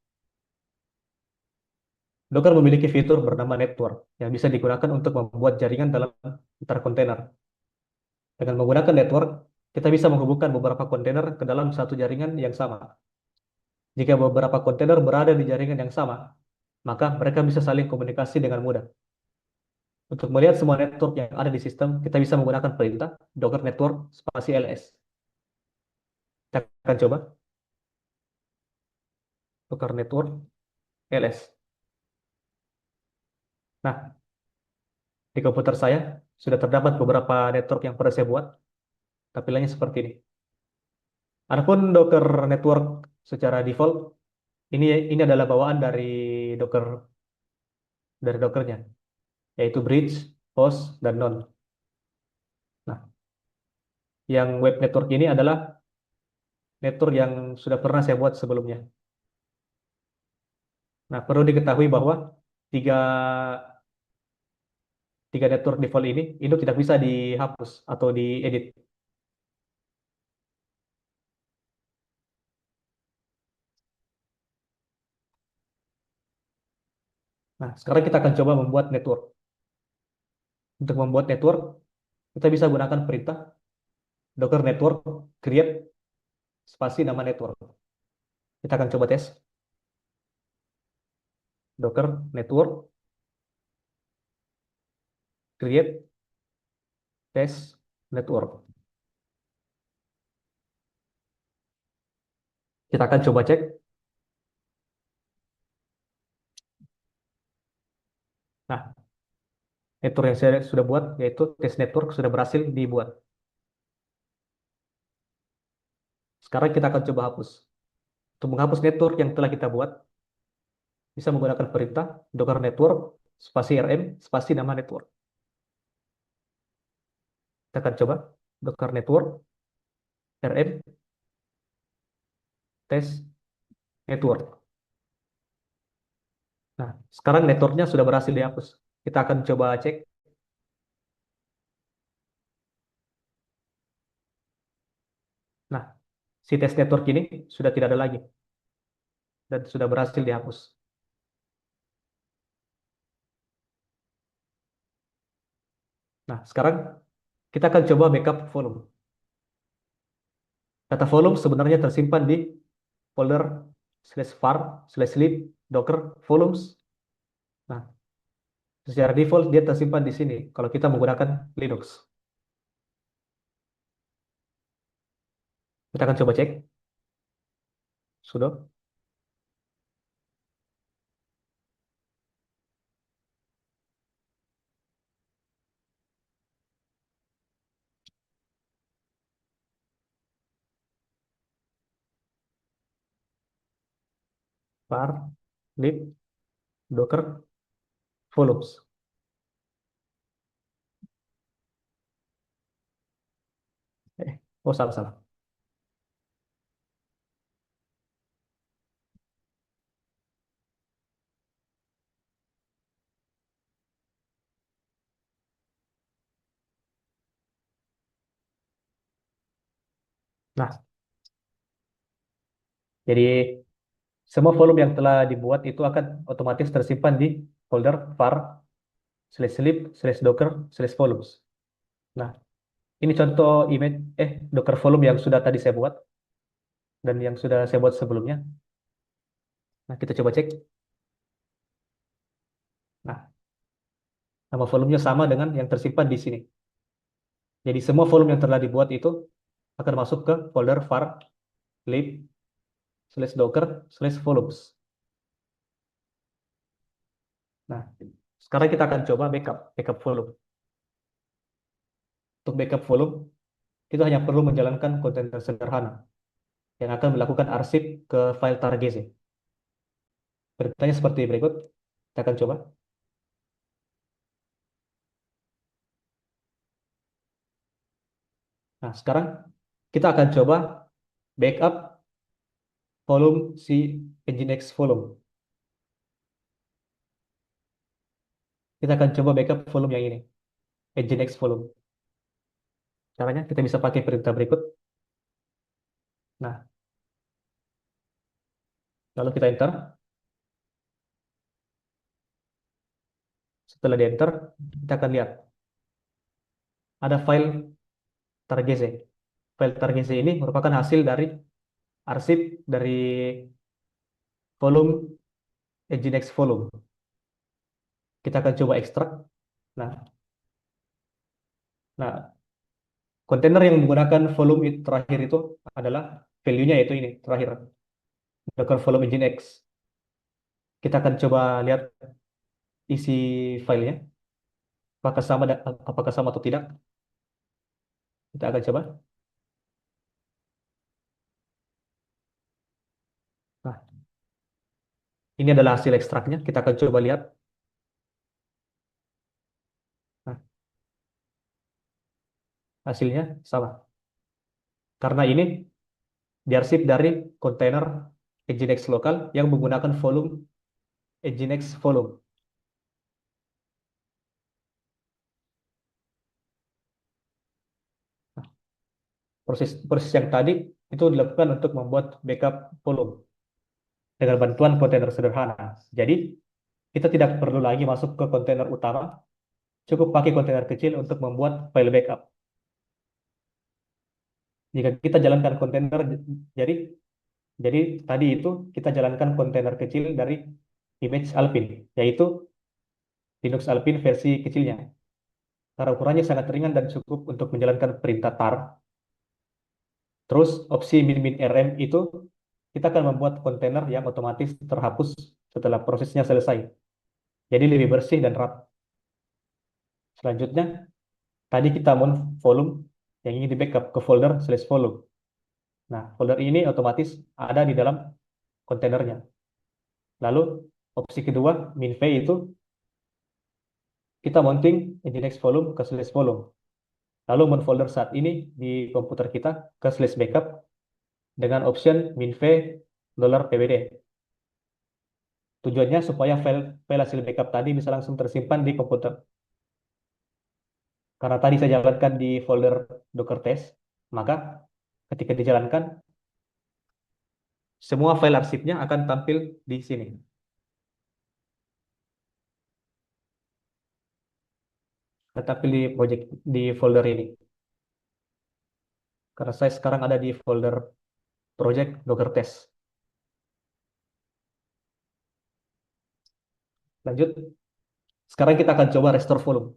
Docker memiliki fitur bernama network yang bisa digunakan untuk membuat jaringan dalam antar kontainer. Dengan menggunakan network, kita bisa menghubungkan beberapa kontainer ke dalam satu jaringan yang sama. Jika beberapa kontainer berada di jaringan yang sama, maka mereka bisa saling komunikasi dengan mudah. Untuk melihat semua network yang ada di sistem, kita bisa menggunakan perintah docker network spasi ls. Kita akan coba docker network ls. Nah, di komputer saya sudah terdapat beberapa network yang pernah saya buat, tampilannya seperti ini. Adapun Docker Network secara default ini adalah bawaan Docker dari Dockernya, yaitu bridge, host, dan node. Nah, yang web network ini adalah network yang sudah pernah saya buat sebelumnya. Nah, perlu diketahui bahwa tiga tiga network default ini tidak bisa dihapus atau diedit. Nah, sekarang kita akan coba membuat network. Untuk membuat network, kita bisa gunakan perintah docker network create spasi nama network. Kita akan coba tes. Docker network create test network. Kita akan coba cek. Nah, network yang saya sudah buat, yaitu test network, sudah berhasil dibuat. Sekarang kita akan coba hapus. Untuk menghapus network yang telah kita buat, bisa menggunakan perintah docker network spasi rm spasi nama network. Kita akan coba docker network rm test network. Nah, sekarang networknya sudah berhasil dihapus. Kita akan coba cek. Nah, si test network ini sudah tidak ada lagi dan sudah berhasil dihapus. Nah, sekarang kita akan coba backup volume. Data volume sebenarnya tersimpan di folder /var /lib docker volumes. Nah, secara default dia tersimpan di sini kalau kita menggunakan Linux. Kita akan coba cek sudo var lib docker volumes. Oh, salah. Nah, jadi semua volume yang telah dibuat itu akan otomatis tersimpan di folder var /lib /docker /volumes. Nah, ini contoh image docker volume yang sudah tadi saya buat dan yang sudah saya buat sebelumnya. Nah, kita coba cek. Nah, nama volumenya sama dengan yang tersimpan di sini. Jadi semua volume yang telah dibuat itu akan masuk ke folder var lib /docker /volumes. Nah, Sekarang kita akan coba backup volume. Untuk backup volume, kita hanya perlu menjalankan kontainer sederhana yang akan melakukan arsip ke file targz. Perintahnya seperti berikut. Kita akan coba. Nah, sekarang kita akan coba backup volume si Nginx volume. Kita akan coba backup volume yang ini, Nginx volume. Caranya kita bisa pakai perintah berikut. Nah, lalu kita enter. Setelah di enter, kita akan lihat ada file targz. File targz ini merupakan hasil dari arsip dari volume Nginx volume. Kita akan coba ekstrak. Nah, nah, kontainer yang menggunakan volume terakhir itu adalah value-nya yaitu ini terakhir, Docker volume Nginx. Kita akan coba lihat isi filenya, apakah sama atau tidak. Kita akan coba. Nah, ini adalah hasil ekstraknya. Kita akan coba lihat. Nah, hasilnya sama. Karena ini diarsip dari kontainer Nginx lokal yang menggunakan volume Nginx volume. Nah, proses yang tadi itu dilakukan untuk membuat backup volume dengan bantuan kontainer sederhana. Jadi, kita tidak perlu lagi masuk ke kontainer utama, cukup pakai kontainer kecil untuk membuat file backup. Jika kita jalankan kontainer, jadi jadi tadi itu kita jalankan kontainer kecil dari image Alpine, yaitu Linux Alpine versi kecilnya. Karena ukurannya sangat ringan dan cukup untuk menjalankan perintah tar. Terus opsi min rm itu kita akan membuat kontainer yang otomatis terhapus setelah prosesnya selesai. Jadi lebih bersih dan rapi. Selanjutnya, tadi kita mau volume yang ingin di backup ke folder /volume. Nah, folder ini otomatis ada di dalam kontainernya. Lalu opsi kedua, min-v itu kita mounting nginx volume ke /volume. Lalu folder saat ini di komputer kita ke /backup dengan option min-v $pwd. Tujuannya supaya file hasil backup tadi bisa langsung tersimpan di komputer. Karena tadi saya jalankan di folder docker test, maka ketika dijalankan, semua file arsipnya akan tampil di sini. Tampil di project di folder ini. Karena saya sekarang ada di folder project docker test. Lanjut. Sekarang kita akan coba restore volume.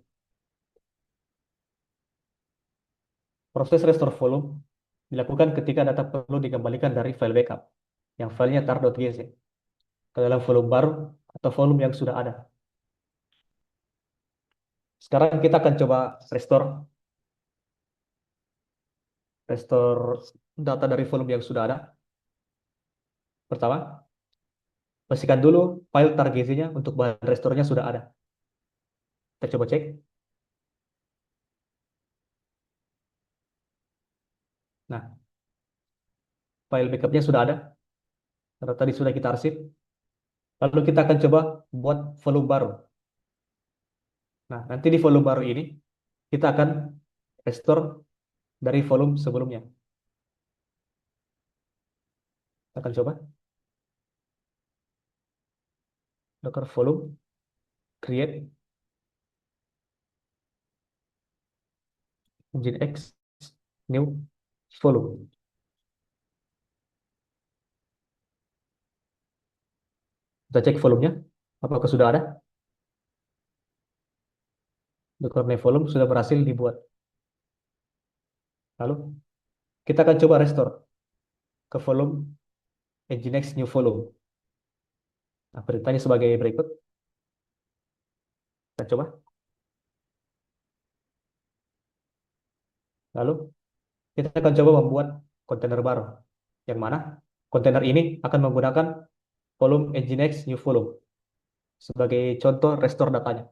Proses restore volume dilakukan ketika data perlu dikembalikan dari file backup, yang filenya tar.gz, ke dalam volume baru atau volume yang sudah ada. Sekarang kita akan coba restore data dari volume yang sudah ada. Pertama, pastikan dulu file targz-nya untuk bahan restore-nya sudah ada. Kita coba cek. Nah, file backup-nya sudah ada. Karena tadi sudah kita arsip. Lalu kita akan coba buat volume baru. Nah, nanti di volume baru ini, kita akan restore dari volume sebelumnya. Kita akan coba. Docker volume, create, nginx, new, volume. Kita cek volumenya, apakah sudah ada. Docker new volume sudah berhasil dibuat. Lalu, kita akan coba restore ke volume nginx new volume. Nah, perintahnya sebagai berikut. coba. Lalu kita akan coba membuat kontainer baru. Yang mana kontainer ini akan menggunakan volume Nginx new volume sebagai contoh restore datanya.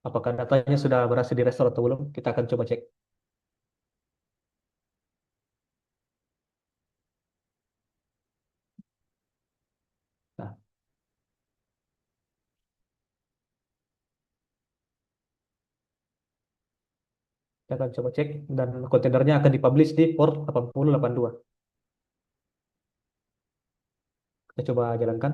Apakah datanya sudah berhasil di restore atau belum? Kita akan coba cek. Nah, kita akan coba cek dan kontainernya akan dipublish di port 8082. Kita coba jalankan.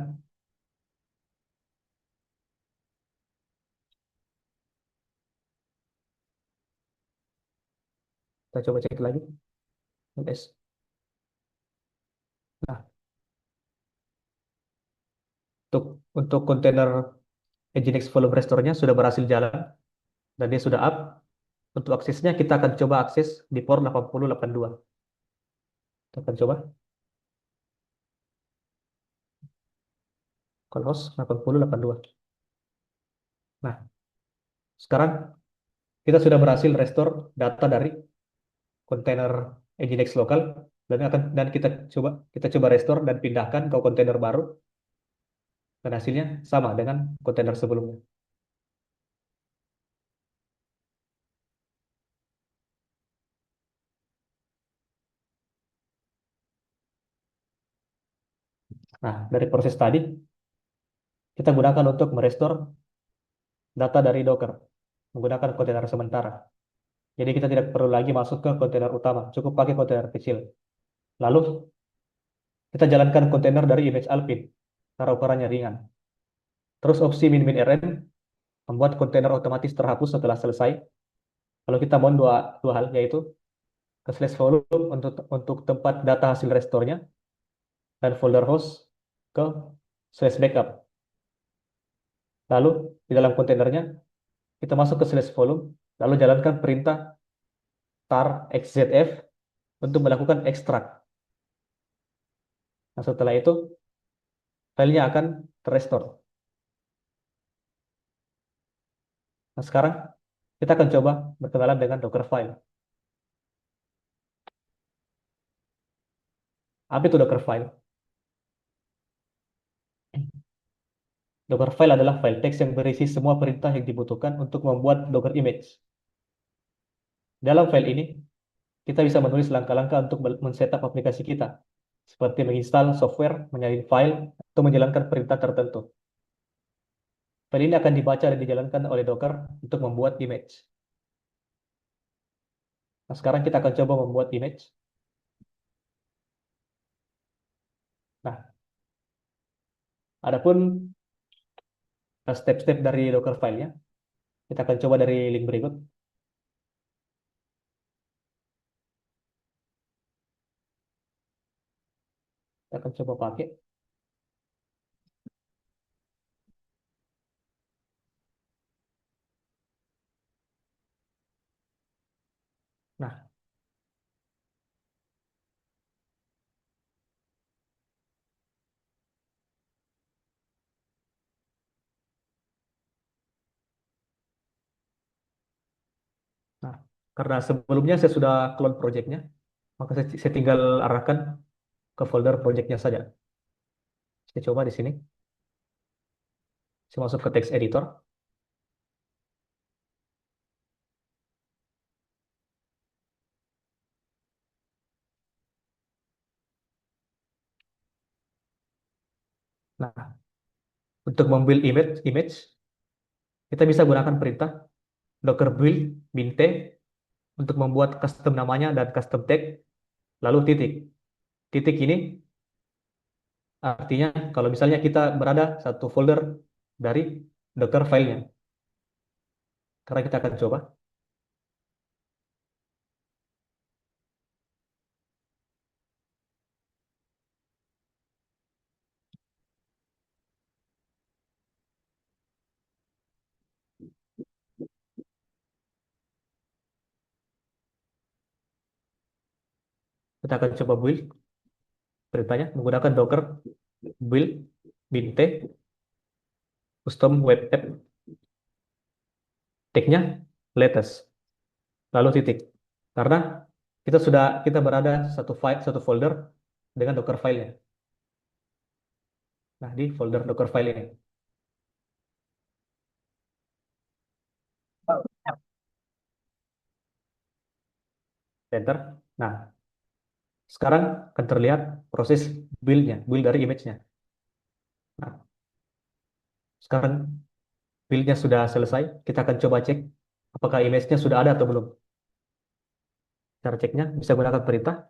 Kita coba cek lagi. Yes. Nah, untuk kontainer Nginx volume restore-nya sudah berhasil jalan dan dia sudah up. Untuk aksesnya kita akan coba akses di port 8082. Kita akan coba localhost 8082. Nah, sekarang kita sudah berhasil restore data dari kontainer Nginx lokal dan kita coba restore dan pindahkan ke kontainer baru dan hasilnya sama dengan kontainer sebelumnya. Nah, dari proses tadi kita gunakan untuk merestore data dari Docker menggunakan kontainer sementara. Jadi kita tidak perlu lagi masuk ke kontainer utama, cukup pakai kontainer kecil. Lalu kita jalankan kontainer dari image Alpine karena ukurannya ringan. Terus opsi min rm membuat kontainer otomatis terhapus setelah selesai. Lalu kita mau dua hal, yaitu ke slash volume untuk tempat data hasil restore-nya dan folder host ke slash backup. Lalu di dalam kontainernya kita masuk ke slash volume, lalu jalankan perintah tar xzf untuk melakukan ekstrak. Nah, setelah itu filenya akan terrestore. Nah, sekarang kita akan coba berkenalan dengan Dockerfile. Apa itu Dockerfile? Dockerfile adalah file teks yang berisi semua perintah yang dibutuhkan untuk membuat Docker image. Dalam file ini, kita bisa menulis langkah-langkah untuk men-setup aplikasi kita, seperti menginstal software, menyalin file, atau menjalankan perintah tertentu. File ini akan dibaca dan dijalankan oleh Docker untuk membuat image. Nah, sekarang kita akan coba membuat image. Nah, adapun step-step dari Docker file-nya, kita akan coba dari link berikut. Kita akan coba pakai. Nah, nah, karena sebelumnya saya sudah clone project-nya, maka saya tinggal arahkan ke folder project-nya saja. Saya coba di sini. Saya masuk ke text editor. Nah, untuk membuild image, kita bisa gunakan perintah docker build bin t untuk membuat custom namanya dan custom tag, lalu titik. Titik ini artinya kalau misalnya kita berada satu folder dari Docker filenya. Karena kita akan coba. Kita akan coba build perintahnya menggunakan Docker build bin t custom web app. ceknya latest, lalu titik. Karena kita berada satu folder dengan Docker file-nya. Nah, di folder Docker file ini. Enter. Nah, sekarang akan terlihat proses build dari image-nya. Nah, sekarang build-nya sudah selesai. Kita akan coba cek apakah image-nya sudah ada atau belum. Cara ceknya bisa gunakan perintah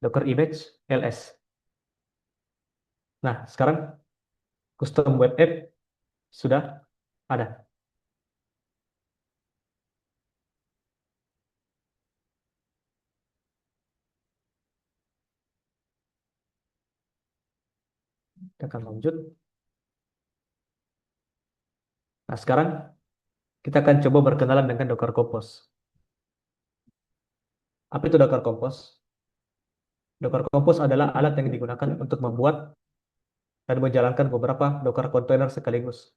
docker image ls. Nah, sekarang custom web app sudah ada. Kita akan lanjut. Nah, sekarang kita akan coba berkenalan dengan Docker Compose. Apa itu Docker Compose? Docker Compose adalah alat yang digunakan untuk membuat dan menjalankan beberapa Docker container sekaligus.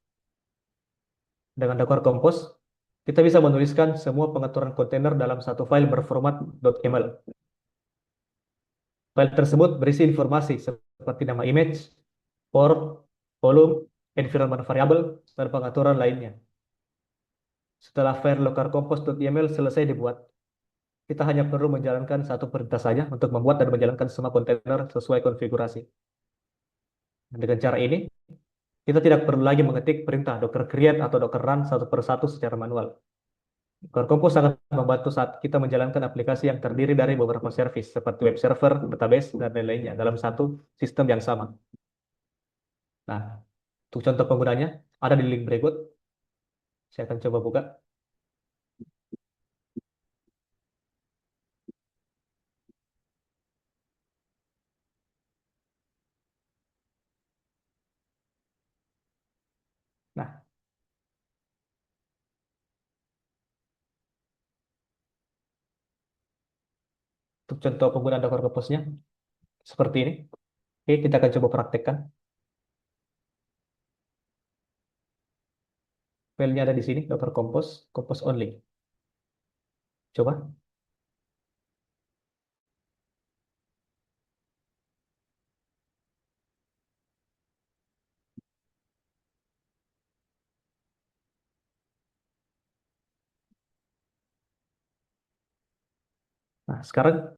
Dengan Docker Compose, kita bisa menuliskan semua pengaturan kontainer dalam satu file berformat .yaml. File tersebut berisi informasi seperti nama image, port, volume, environment variable, dan pengaturan lainnya. Setelah file localcompose.yaml selesai dibuat, kita hanya perlu menjalankan satu perintah saja untuk membuat dan menjalankan semua kontainer sesuai konfigurasi. Dengan cara ini, kita tidak perlu lagi mengetik perintah docker create atau docker run satu persatu secara manual. Docker Compose sangat membantu saat kita menjalankan aplikasi yang terdiri dari beberapa service seperti web server, database, dan lain-lainnya dalam satu sistem yang sama. Nah, untuk contoh penggunanya ada di link berikut. Saya akan coba buka. Nah, untuk contoh penggunaan Docker Compose-nya seperti ini. Oke, kita akan coba praktekkan. Filenya ada di sini, Docker Compose, Compose only. Coba. Nah, sekarang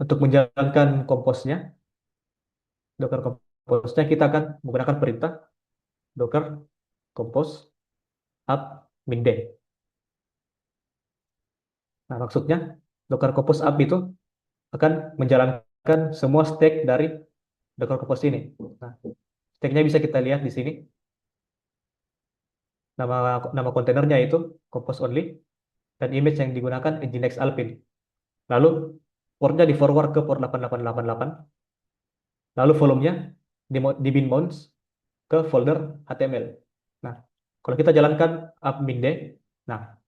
untuk menjalankan Compose-nya, Docker Compose-nya kita akan menggunakan perintah Docker Compose up min-d. Nah, maksudnya Docker Compose up itu akan menjalankan semua stack dari Docker Compose ini. Nah, stack-nya bisa kita lihat di sini. Nama nama kontainernya itu Compose only dan image yang digunakan Nginx Alpine. Lalu portnya di forward ke port 8888. Lalu volumenya di bin bounce ke folder HTML. Nah, kalau kita jalankan up min-d, nah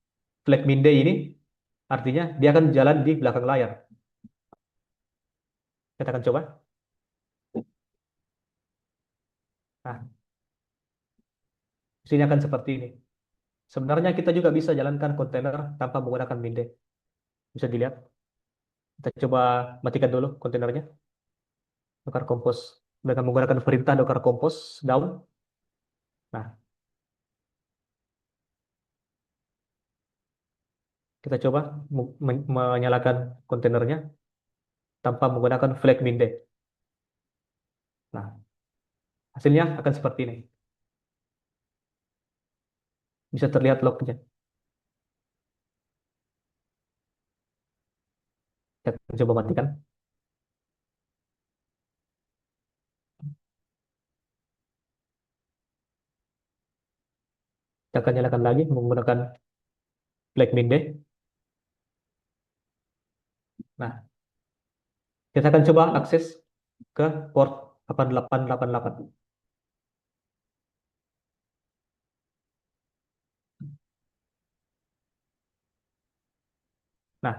flag min-d ini artinya dia akan jalan di belakang layar. Kita akan coba. Nah, di sini akan seperti ini. Sebenarnya kita juga bisa jalankan kontainer tanpa menggunakan min-d. Bisa dilihat. Kita coba matikan dulu kontainernya. Docker Compose dengan menggunakan perintah Docker Compose down. Nah, kita coba menyalakan kontainernya tanpa menggunakan flag min-d. Nah, hasilnya akan seperti ini. Bisa terlihat lognya. Kita coba matikan. Kita akan nyalakan lagi menggunakan flag min-d. Nah, kita akan coba akses ke port 8888. Nah,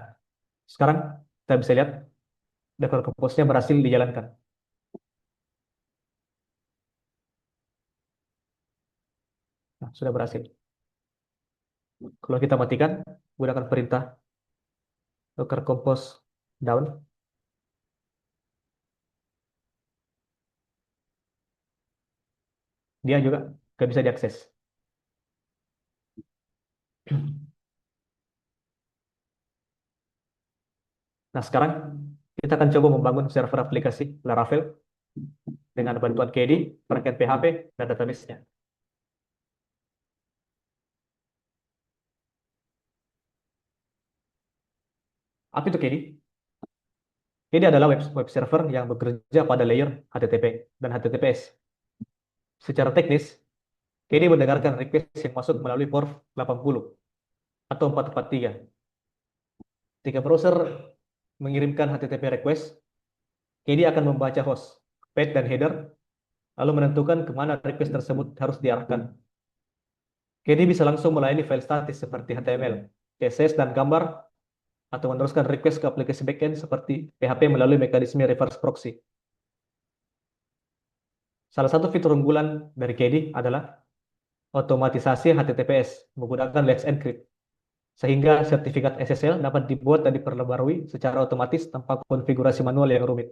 sekarang kita bisa lihat Docker Compose-nya berhasil dijalankan. Nah, sudah berhasil. Kalau kita matikan, gunakan perintah docker compose down, dia juga nggak bisa diakses. Nah, sekarang kita akan coba membangun server aplikasi Laravel dengan bantuan KDE, backend PHP, dan database-nya. Apa itu KDE? KDE adalah web server yang bekerja pada layer HTTP dan HTTPS. Secara teknis, KDE mendengarkan request yang masuk melalui port 80 atau 443. Ketika browser mengirimkan HTTP request, KDE akan membaca host, path, dan header, lalu menentukan kemana request tersebut harus diarahkan. KDE bisa langsung melayani file statis seperti HTML, CSS, dan gambar, atau meneruskan request ke aplikasi backend seperti PHP melalui mekanisme reverse proxy. Salah satu fitur unggulan dari KDE adalah otomatisasi HTTPS menggunakan Let's Encrypt, sehingga sertifikat SSL dapat dibuat dan diperbarui secara otomatis tanpa konfigurasi manual yang rumit.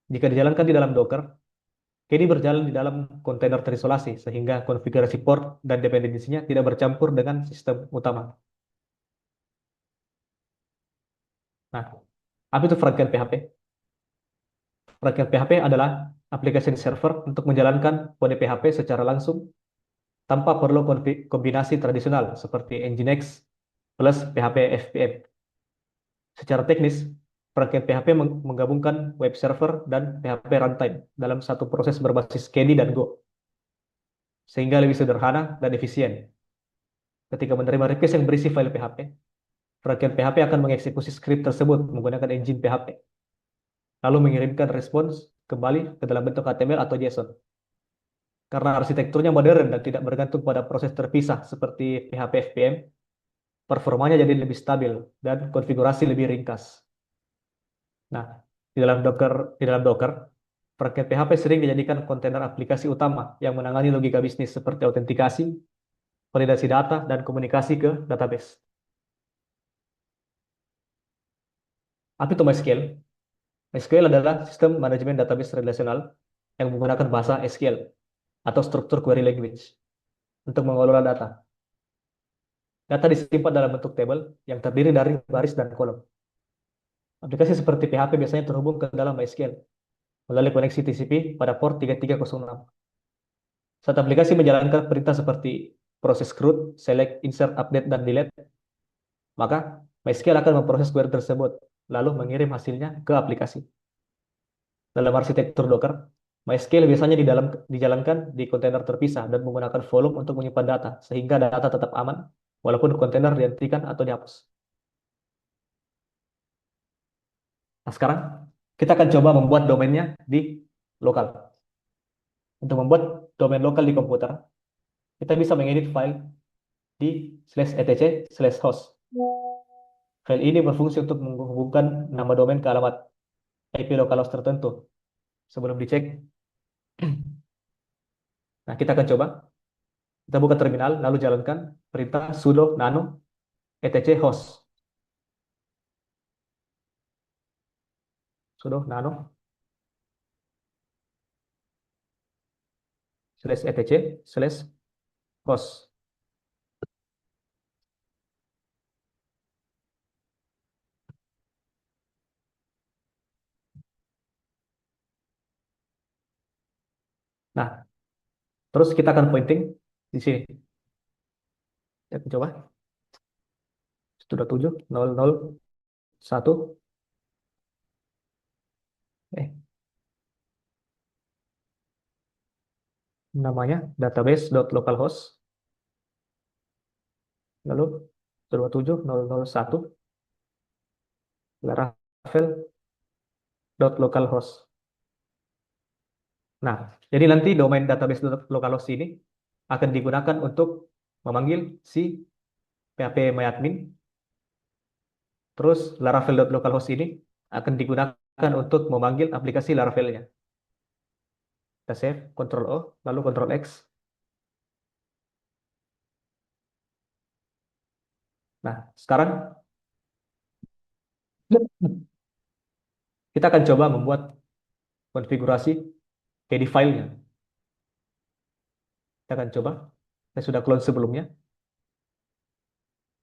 Jika dijalankan di dalam Docker, KDE berjalan di dalam kontainer terisolasi, sehingga konfigurasi port dan dependensinya tidak bercampur dengan sistem utama. Nah, apa itu frontend PHP? Frontend PHP adalah aplikasi server untuk menjalankan kode PHP secara langsung tanpa perlu kombinasi tradisional seperti Nginx plus PHP FPM. Secara teknis, frontend PHP menggabungkan web server dan PHP runtime dalam satu proses berbasis KDE dan Go, sehingga lebih sederhana dan efisien. Ketika menerima request yang berisi file PHP, frontend PHP akan mengeksekusi skrip tersebut menggunakan engine PHP, lalu mengirimkan respons kembali ke dalam bentuk HTML atau JSON. Karena arsitekturnya modern dan tidak bergantung pada proses terpisah seperti PHP FPM, performanya jadi lebih stabil dan konfigurasi lebih ringkas. Nah, di dalam Docker, frontend PHP sering dijadikan kontainer aplikasi utama yang menangani logika bisnis seperti autentikasi, validasi data, dan komunikasi ke database. Apa itu MySQL? MySQL adalah sistem manajemen database relasional yang menggunakan bahasa SQL atau Structured Query Language untuk mengelola data. Data disimpan dalam bentuk tabel yang terdiri dari baris dan kolom. Aplikasi seperti PHP biasanya terhubung ke dalam MySQL melalui koneksi TCP pada port 3306. Saat aplikasi menjalankan perintah seperti proses CRUD, select, insert, update, dan delete, maka MySQL akan memproses query tersebut, lalu mengirim hasilnya ke aplikasi. Dalam arsitektur Docker, MySQL biasanya dijalankan di kontainer terpisah dan menggunakan volume untuk menyimpan data, sehingga data tetap aman walaupun kontainer dihentikan atau dihapus. Nah, sekarang kita akan coba membuat domainnya di lokal. Untuk membuat domain lokal di komputer, kita bisa mengedit file di /etc/host. File ini berfungsi untuk menghubungkan nama domain ke alamat IP localhost tertentu. Sebelum dicek, nah kita akan coba. Kita buka terminal, lalu jalankan perintah sudo nano etc host. Sudo nano /etc/host. Nah, terus kita akan pointing di sini. Kita coba. Sudah 7.0.0.1. Namanya database.localhost. Lalu 27.0.0.1 laravel.localhost. Nah, jadi nanti domain database.localhost ini akan digunakan untuk memanggil si PHP myadmin. Terus laravel.localhost ini akan digunakan untuk memanggil aplikasi Laravelnya. Kita save, Ctrl O, lalu Ctrl X. Nah, sekarang kita akan coba membuat konfigurasi KD filenya. Kita akan coba. Saya sudah clone sebelumnya.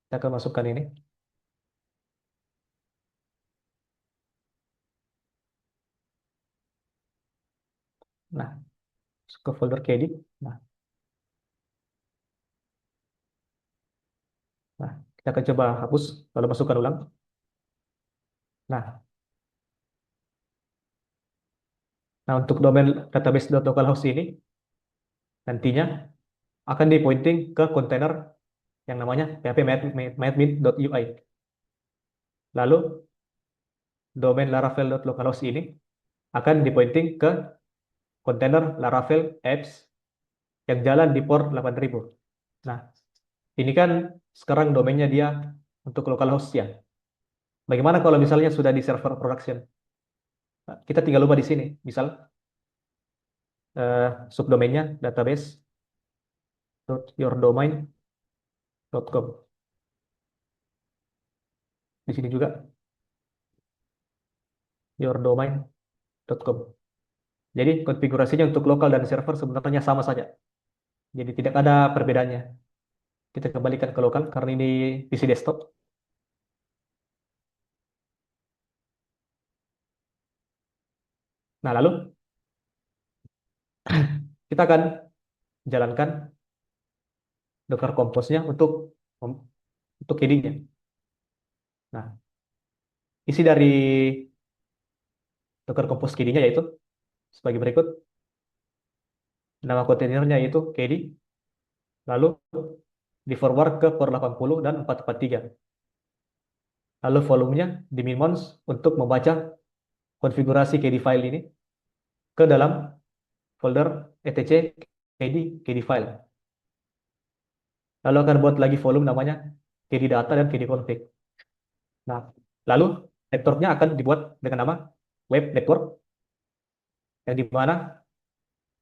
Kita akan masukkan ini. Nah, masuk ke folder KD. Nah, nah, kita akan coba hapus, lalu masukkan ulang. Nah, nah untuk domain database.localhost ini nantinya akan di pointing ke kontainer yang namanya php.myadmin.ui. Lalu domain laravel.localhost ini akan di pointing ke kontainer Laravel apps yang jalan di port 8000. Nah, ini kan sekarang domainnya dia untuk localhost ya. Bagaimana kalau misalnya sudah di server production? Nah, kita tinggal ubah di sini. Misal subdomainnya database.yourdomain.com. Di sini juga yourdomain.com. Jadi konfigurasinya untuk lokal dan server sebenarnya sama saja. Jadi tidak ada perbedaannya. Kita kembalikan ke lokal karena ini PC desktop. Nah, lalu kita akan jalankan Docker Compose-nya untuk ID-nya. Nah, isi dari Docker Compose KD-nya yaitu sebagai berikut. Nama kontainernya yaitu KD, lalu di forward ke port 80 dan 443. Lalu volumenya diminmons untuk membaca konfigurasi KD file ini ke dalam folder etc KD file. Lalu akan buat lagi volume namanya KD data dan KD config. Nah, lalu networknya akan dibuat dengan nama web network yang di mana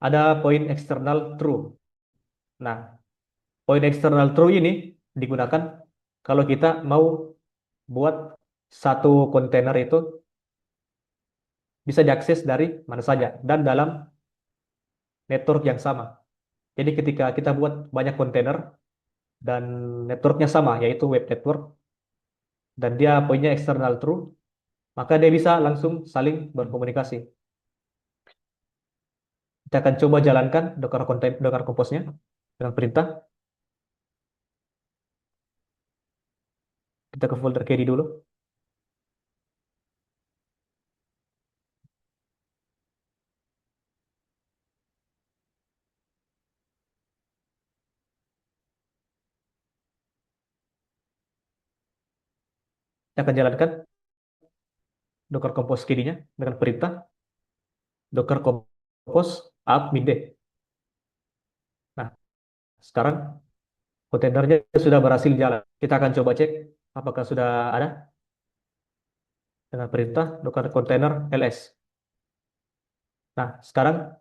ada poin eksternal true. Nah, poin eksternal true ini digunakan kalau kita mau buat satu kontainer itu bisa diakses dari mana saja dan dalam network yang sama. Jadi ketika kita buat banyak kontainer dan networknya sama, yaitu web network, dan dia poinnya eksternal true, maka dia bisa langsung saling berkomunikasi. Kita akan coba jalankan Docker Compose-nya dengan perintah. Kita ke folder KD dulu. Kita akan jalankan Docker Compose KD-nya dengan perintah Docker Compose apt minde. Nah, sekarang kontainernya sudah berhasil jalan. Kita akan coba cek apakah sudah ada dengan perintah docker container ls. Nah, sekarang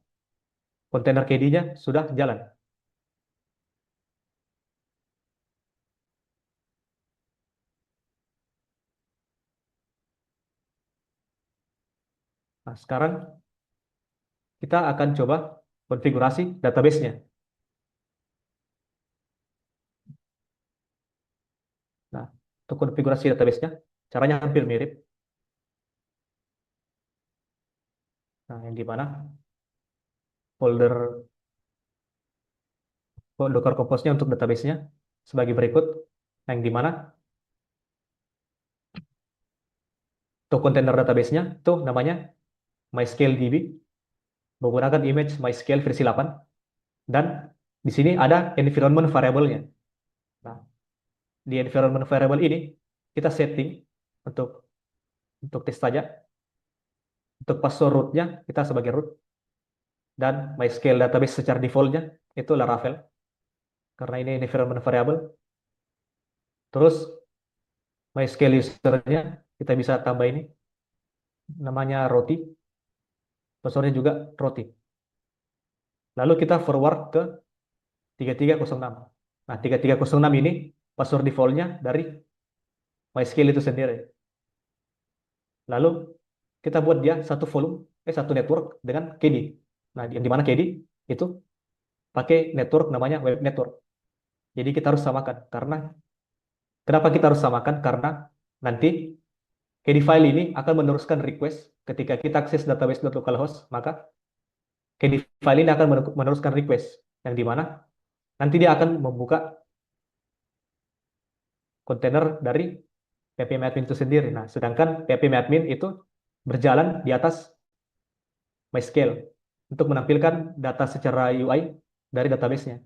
kontainer KD-nya sudah jalan. Nah, sekarang kita akan coba konfigurasi database-nya. Nah, untuk konfigurasi database-nya, caranya hampir mirip. Nah, yang di mana folder Docker Compose-nya untuk database-nya sebagai berikut. Yang di mana untuk kontainer database-nya itu namanya MySQLDB menggunakan image MySQL versi 8 dan di sini ada environment variable-nya. Nah, di environment variable ini kita setting untuk tes saja. Untuk password root-nya kita sebagai root dan MySQL database secara default-nya itu Laravel karena ini environment variable. Terus MySQL user-nya kita bisa tambah ini namanya roti, password-nya juga roti. Lalu kita forward ke 3306. Nah, 3306 ini password default-nya dari MySQL itu sendiri. Lalu kita buat dia satu network dengan KD. Nah, yang di mana KD itu pakai network namanya web network. Jadi kita harus samakan karena kenapa kita harus samakan? Karena nanti KD file ini akan meneruskan request ketika kita akses database.localhost, maka KD file ini akan meneruskan request yang di mana nanti dia akan membuka kontainer dari phpMyAdmin itu sendiri. Nah, sedangkan phpMyAdmin itu berjalan di atas MySQL untuk menampilkan data secara UI dari database-nya.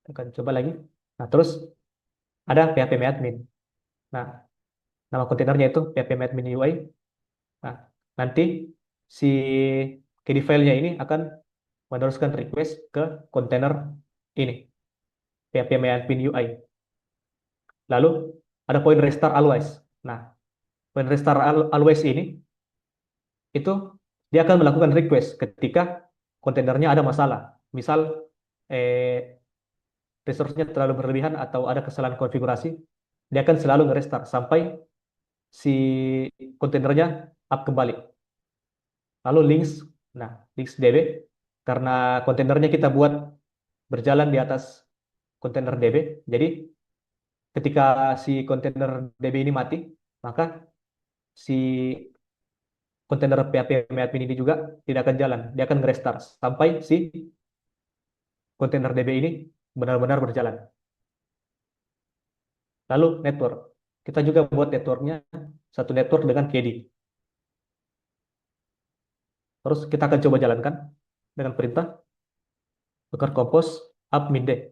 Kita akan coba lagi. Nah, terus ada phpMyAdmin. Nah, nama kontainernya itu phpMyAdmin UI. Nah, nanti si KD file-nya ini akan meneruskan request ke kontainer ini, phpMyAdmin UI. Lalu ada point restart always. Nah, point restart always ini itu dia akan melakukan request ketika kontainernya ada masalah. Misal eh, resource-nya terlalu berlebihan atau ada kesalahan konfigurasi, dia akan selalu nge-restart sampai si kontainernya up kembali. Lalu links DB, karena kontainernya kita buat berjalan di atas kontainer DB, jadi ketika si kontainer DB ini mati, maka si kontainer PHP ini juga tidak akan jalan, dia akan nge-restart sampai si kontainer DB ini benar-benar berjalan. Lalu network, kita juga buat networknya satu network dengan KD. Terus kita akan coba jalankan dengan perintah docker compose up midday.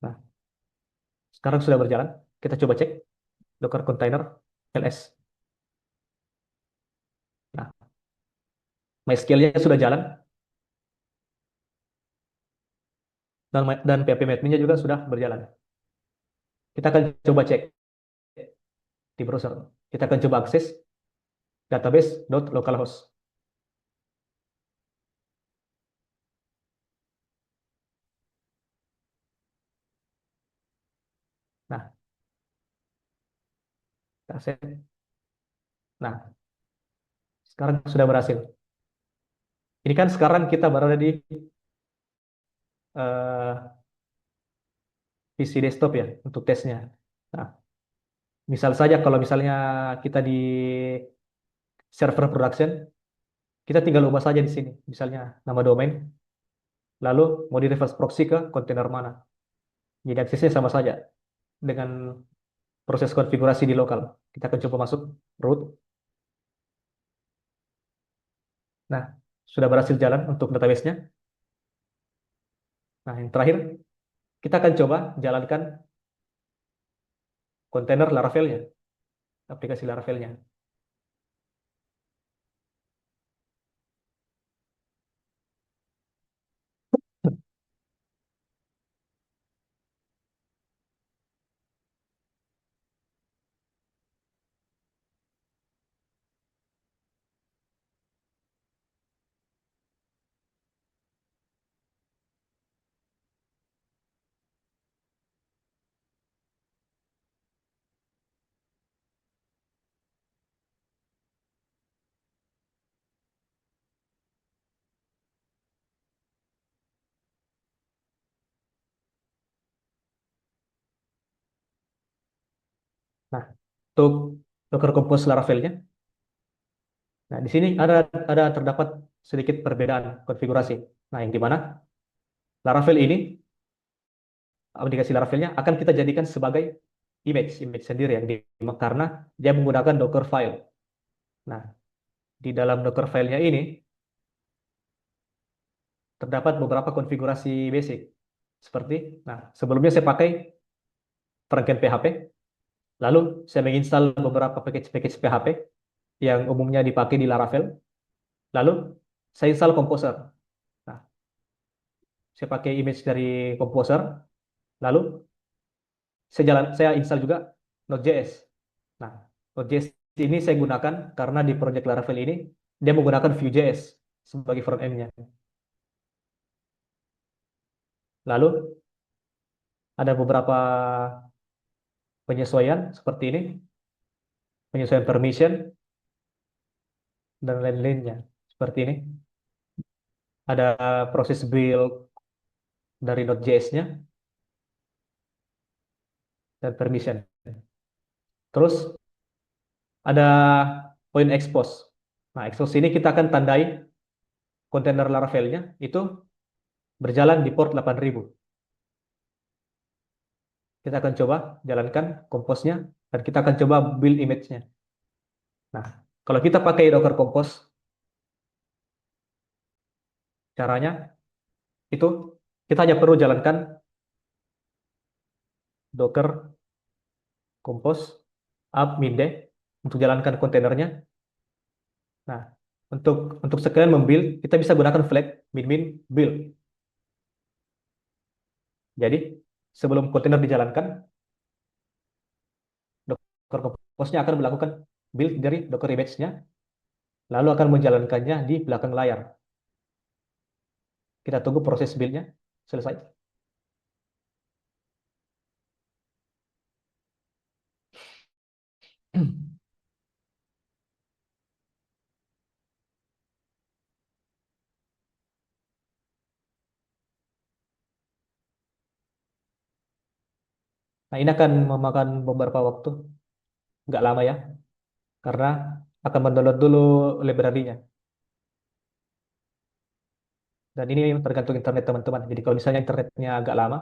Nah, sekarang sudah berjalan. Kita coba cek docker container ls. Nah, MySQL-nya sudah jalan dan phpMyAdmin-nya juga sudah berjalan. Kita akan coba cek di browser. Kita akan coba akses database.localhost. Nah, kita akses. Nah, sekarang sudah berhasil. Ini kan sekarang kita berada di PC desktop ya untuk tesnya. Nah, misal saja kalau misalnya kita di server production, kita tinggal ubah saja di sini. Misalnya nama domain, lalu mau di reverse proxy ke kontainer mana. Jadi aksesnya sama saja dengan proses konfigurasi di lokal. Kita akan coba masuk root. Nah, sudah berhasil jalan untuk database-nya. Nah, yang terakhir, kita akan coba jalankan kontainer Laravel-nya, aplikasi Laravel-nya. Nah, untuk Docker Compose Laravel-nya, nah di sini ada terdapat sedikit perbedaan konfigurasi. Nah, yang di mana Laravel ini, aplikasi Laravel-nya akan kita jadikan sebagai image sendiri yang karena dia menggunakan Docker file. Nah, di dalam Docker file-nya ini terdapat beberapa konfigurasi basic. Sebelumnya saya pakai Franken PHP, lalu saya menginstal beberapa package-package PHP yang umumnya dipakai di Laravel, lalu saya install Composer. Nah, saya pakai image dari Composer, lalu saya install juga Node.js. Nah, Node.js ini saya gunakan karena di project Laravel ini dia menggunakan Vue.js sebagai front-end-nya. Lalu Ada beberapa penyesuaian seperti ini, penyesuaian permission, dan lain-lainnya. Seperti ini. Ada proses build dari Node.js-nya dan permission. Terus ada point expose. Nah, expose ini kita akan tandai kontainer Laravel-nya itu berjalan di port 8000. Kita akan coba jalankan compose-nya dan kita akan coba build image-nya. Nah, kalau kita pakai Docker Compose, caranya itu kita hanya perlu jalankan Docker Compose up minde untuk jalankan kontainernya. Nah, untuk sekalian membuild, kita bisa gunakan flag min build. Jadi, sebelum kontainer dijalankan, Docker Compose-nya akan melakukan build dari Docker image-nya, lalu akan menjalankannya di belakang layar. Kita tunggu proses build-nya selesai. Nah, ini akan memakan beberapa waktu, nggak lama ya, karena akan mendownload dulu library-nya. Dan ini tergantung internet teman-teman. Jadi kalau misalnya internetnya agak lama,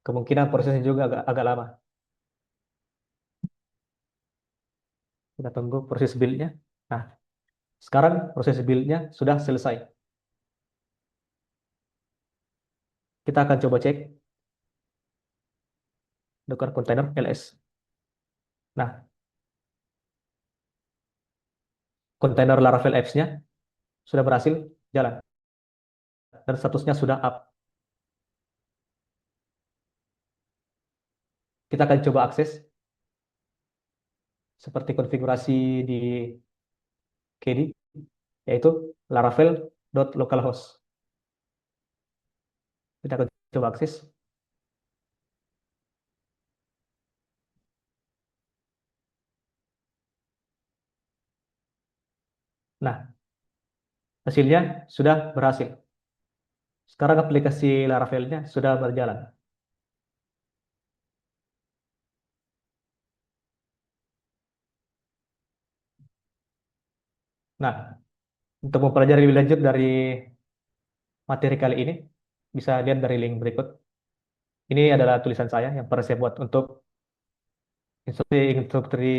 kemungkinan prosesnya juga agak lama. Kita tunggu proses build-nya. Nah, sekarang proses build-nya sudah selesai. Kita akan coba cek Docker container ls. Nah, kontainer Laravel apps-nya sudah berhasil jalan dan statusnya sudah up. Kita akan coba akses seperti konfigurasi di KDE, yaitu laravel.localhost. Kita akan coba akses. Nah, hasilnya sudah berhasil. Sekarang aplikasi Laravel-nya sudah berjalan. Nah, untuk mempelajari lebih lanjut dari materi kali ini, bisa lihat dari link berikut. Ini adalah tulisan saya yang pernah saya buat untuk instruksi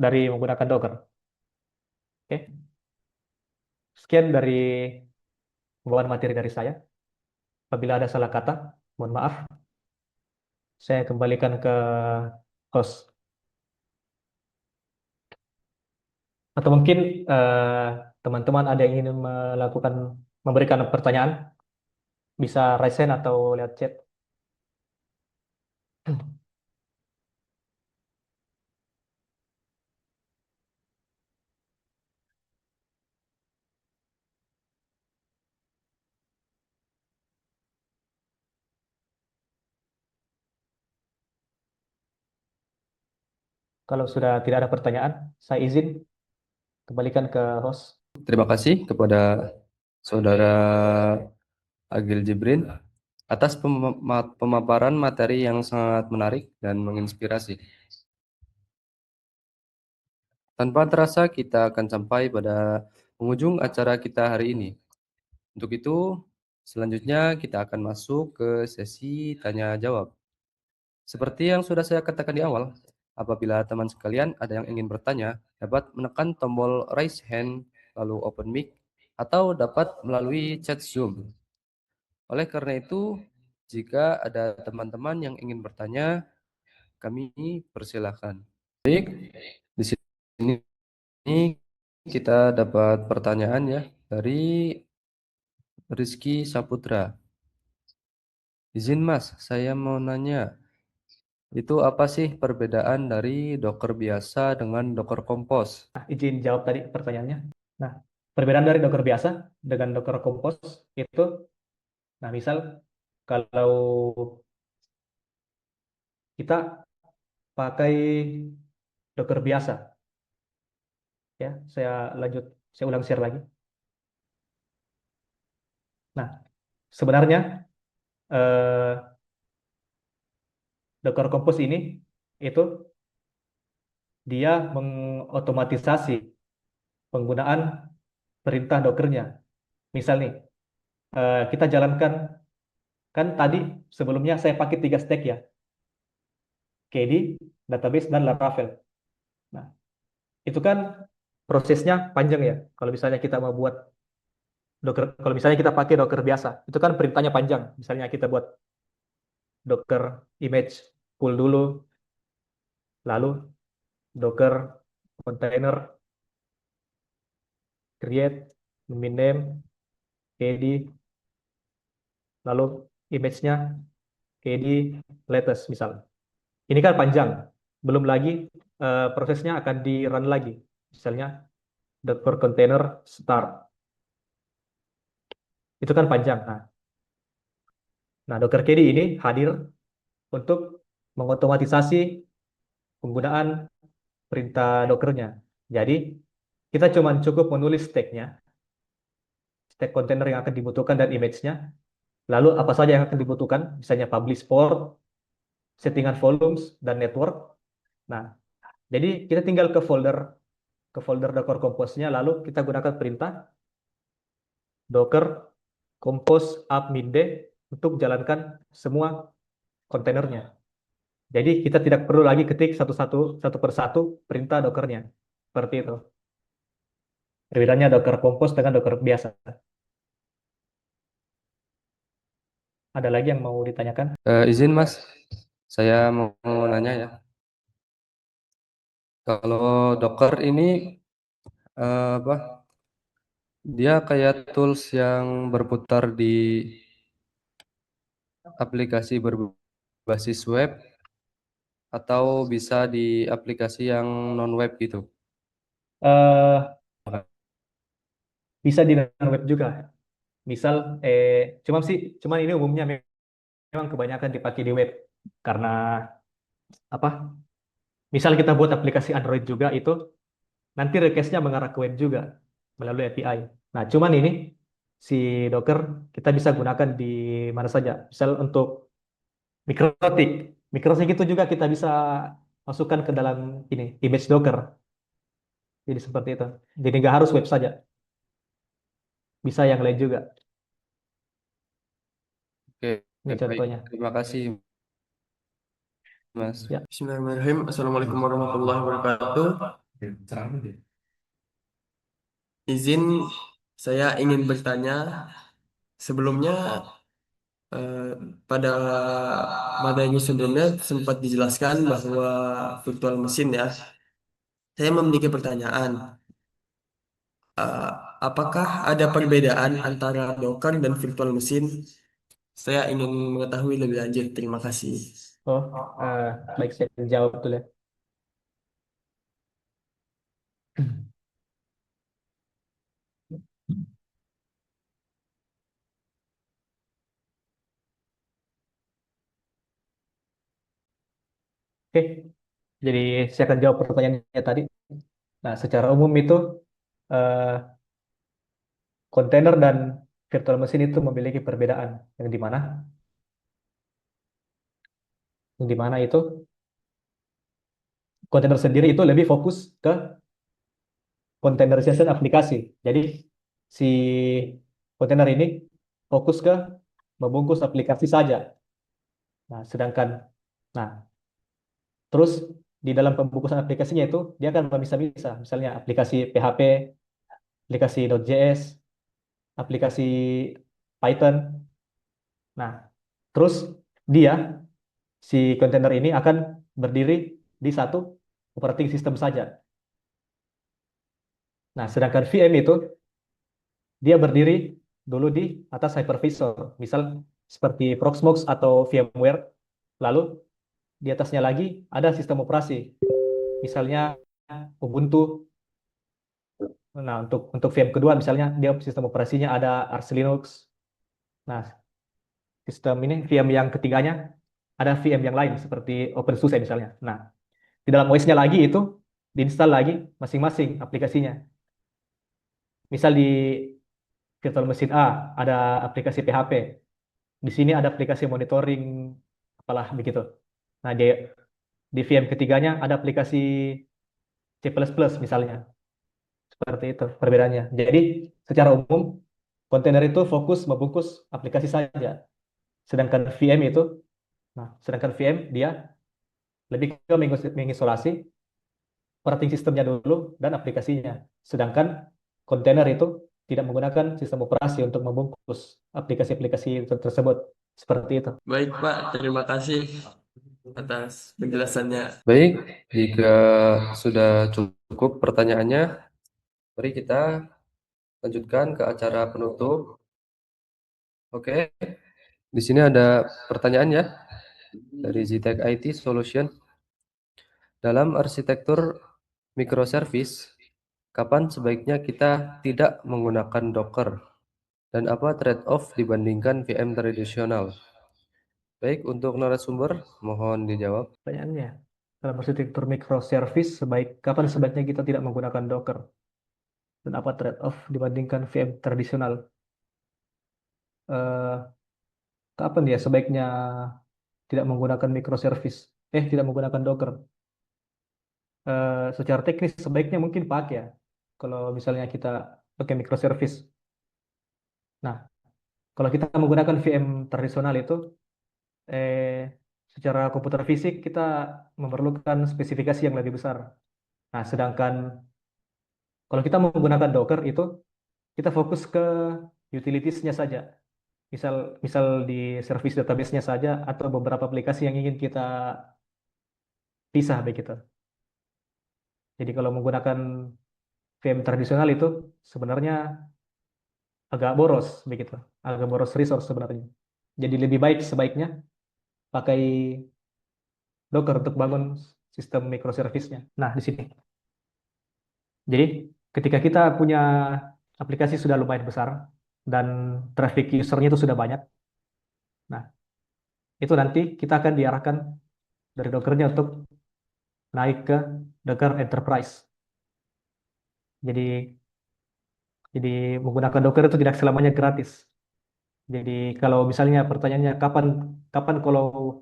dari menggunakan Docker. Oke, sekian dari pembawaan materi dari saya. Apabila ada salah kata, mohon maaf. Saya kembalikan ke host. Atau mungkin eh, teman-teman ada yang ingin memberikan pertanyaan, bisa raise hand atau lihat chat. Kalau sudah tidak ada pertanyaan, saya izin kembalikan ke host. Terima kasih kepada Saudara Agil Jibrin atas pemaparan materi yang sangat menarik dan menginspirasi. Tanpa terasa kita akan sampai pada penghujung acara kita hari ini. Untuk itu, selanjutnya kita akan masuk ke sesi tanya jawab. Seperti yang sudah saya katakan di awal, apabila teman sekalian ada yang ingin bertanya, dapat menekan tombol raise hand, lalu open mic, atau dapat melalui chat Zoom. Oleh karena itu, jika ada teman-teman yang ingin bertanya, kami persilahkan. Baik, di sini kita dapat pertanyaan ya dari Rizky Saputra. Izin Mas, saya mau nanya, itu apa sih perbedaan dari Docker biasa dengan Docker Compose? Nah, izin jawab tadi pertanyaannya. Nah, perbedaan dari Docker biasa dengan Docker Compose itu, nah misal kalau kita pakai Docker biasa. Ya, saya ulang share lagi. Nah, sebenarnya eh, Docker Compose ini itu dia mengotomatisasi penggunaan perintah Dockernya. Misal nih, kita jalankan, kan tadi sebelumnya saya pakai 3 stack ya, KD, database, dan Laravel. Nah, itu kan prosesnya panjang ya. Kalau misalnya kita mau buat Docker, kalau misalnya kita pakai Docker biasa, itu kan perintahnya panjang. Misalnya kita buat Docker image pull dulu, lalu Docker container create, name, KD, lalu image-nya KD latest misal. Ini kan panjang. Belum lagi prosesnya akan di run lagi. Misalnya Docker container start. Itu kan panjang. Nah, Docker KD ini hadir untuk mengotomatisasi penggunaan perintah Dockernya. Jadi, kita cuma cukup menulis stack container yang akan dibutuhkan dan image-nya. Lalu apa saja yang akan dibutuhkan, misalnya publish port, settingan volumes, dan network. Nah, jadi kita tinggal ke folder Docker Compose-nya, lalu kita gunakan perintah Docker Compose up minde untuk jalankan semua kontainernya. Jadi kita tidak perlu lagi ketik satu persatu perintah Dockernya. Seperti itu. Perbedaannya Docker Compose dengan Docker biasa. Ada lagi yang mau ditanyakan? Izin Mas, saya mau nanya ya. Kalau Docker ini apa? Dia kayak tools yang berputar di aplikasi berbasis web atau bisa di aplikasi yang non web gitu. Eh, Bisa di web juga. Misal, cuman ini umumnya memang kebanyakan dipakai di web karena apa? Misal kita buat aplikasi Android juga itu nanti request-nya mengarah ke web juga melalui API. Nah, cuman ini si Docker kita bisa gunakan di mana saja. Misal untuk mikrotik, mikrotik itu juga kita bisa masukkan ke dalam ini image Docker. Jadi seperti itu. Jadi nggak harus web saja, bisa yang lain juga. Oke, Ini baik. contohnya. Terima kasih, Mas. Ya. Bismillahirrahmanirrahim. Assalamualaikum warahmatullahi wabarakatuh. Izin saya ingin bertanya sebelumnya eh, pada materi sebelumnya sempat dijelaskan bahwa virtual mesin ya. Saya memiliki pertanyaan. Eh, apakah ada perbedaan antara Docker dan virtual mesin? Saya ingin mengetahui lebih lanjut. Terima kasih. Oh, baik saya jawab dulu ya. Oke, jadi saya akan jawab pertanyaannya tadi. Nah, secara umum itu eh, kontainer dan virtual machine itu memiliki perbedaan yang di mana itu kontainer sendiri itu lebih fokus ke containerization aplikasi. Jadi si kontainer ini fokus ke membungkus aplikasi saja. Nah, nah terus di dalam pembungkusan aplikasinya itu dia akan bisa-bisa, misalnya aplikasi PHP, aplikasi .js, aplikasi Python. Nah, terus dia si kontainer ini akan berdiri di satu operating system saja. Nah, sedangkan VM itu dia berdiri dulu di atas hypervisor, misal seperti Proxmox atau VMware. Lalu di atasnya lagi ada sistem operasi, misalnya Ubuntu. Nah, untuk VM kedua misalnya dia sistem operasinya ada Arch Linux. Nah, sistem ini VM yang ketiganya ada VM yang lain seperti OpenSUSE misalnya. Nah, di dalam OS-nya lagi itu diinstal lagi masing-masing aplikasinya. Misal di virtual machine A ada aplikasi PHP, di sini ada aplikasi monitoring, apalah begitu. Nah, di VM ketiganya ada aplikasi C++ misalnya. Seperti itu perbedaannya. Jadi, secara umum, kontainer itu fokus membungkus aplikasi saja. Sedangkan VM itu, sedangkan VM dia lebih ke mengisolasi operating sistemnya dulu dan aplikasinya. Sedangkan kontainer itu tidak menggunakan sistem operasi untuk membungkus aplikasi-aplikasi tersebut. Seperti itu. Baik, Pak. Terima kasih atas penjelasannya. Baik, jika sudah cukup pertanyaannya, mari kita lanjutkan ke acara penutup. Oke, di sini ada pertanyaan ya dari Zitech IT Solution. Dalam arsitektur microservice, kapan sebaiknya kita tidak menggunakan Docker dan apa trade-off dibandingkan VM tradisional? Baik, untuk narasumber, mohon dijawab. Pertanyaannya, dalam arsitektur microservice, kapan sebaiknya kita tidak menggunakan Docker? Dan apa trade-off dibandingkan VM tradisional? Eh, Kapan ya sebaiknya tidak menggunakan microservice? Tidak menggunakan Docker. Secara teknis sebaiknya mungkin pakai ya. Kalau misalnya kita pakai microservice. Nah, kalau kita menggunakan VM tradisional itu, eh, secara komputer fisik kita memerlukan spesifikasi yang lebih besar. Nah, sedangkan kalau kita menggunakan Docker itu kita fokus ke utilities-nya saja. Misal misal di service database-nya saja atau beberapa aplikasi yang ingin kita pisah begitu. Jadi kalau menggunakan VM tradisional itu sebenarnya agak boros begitu, agak boros resource sebenarnya. Jadi lebih baik sebaiknya pakai Docker untuk bangun sistem microservice-nya. Nah, di sini. Jadi ketika kita punya aplikasi sudah lumayan besar dan traffic usernya itu sudah banyak, nah itu nanti kita akan diarahkan dari Dockernya untuk naik ke Docker Enterprise. Jadi jadi menggunakan Docker itu tidak selamanya gratis. Jadi kalau misalnya pertanyaannya kapan kapan kalau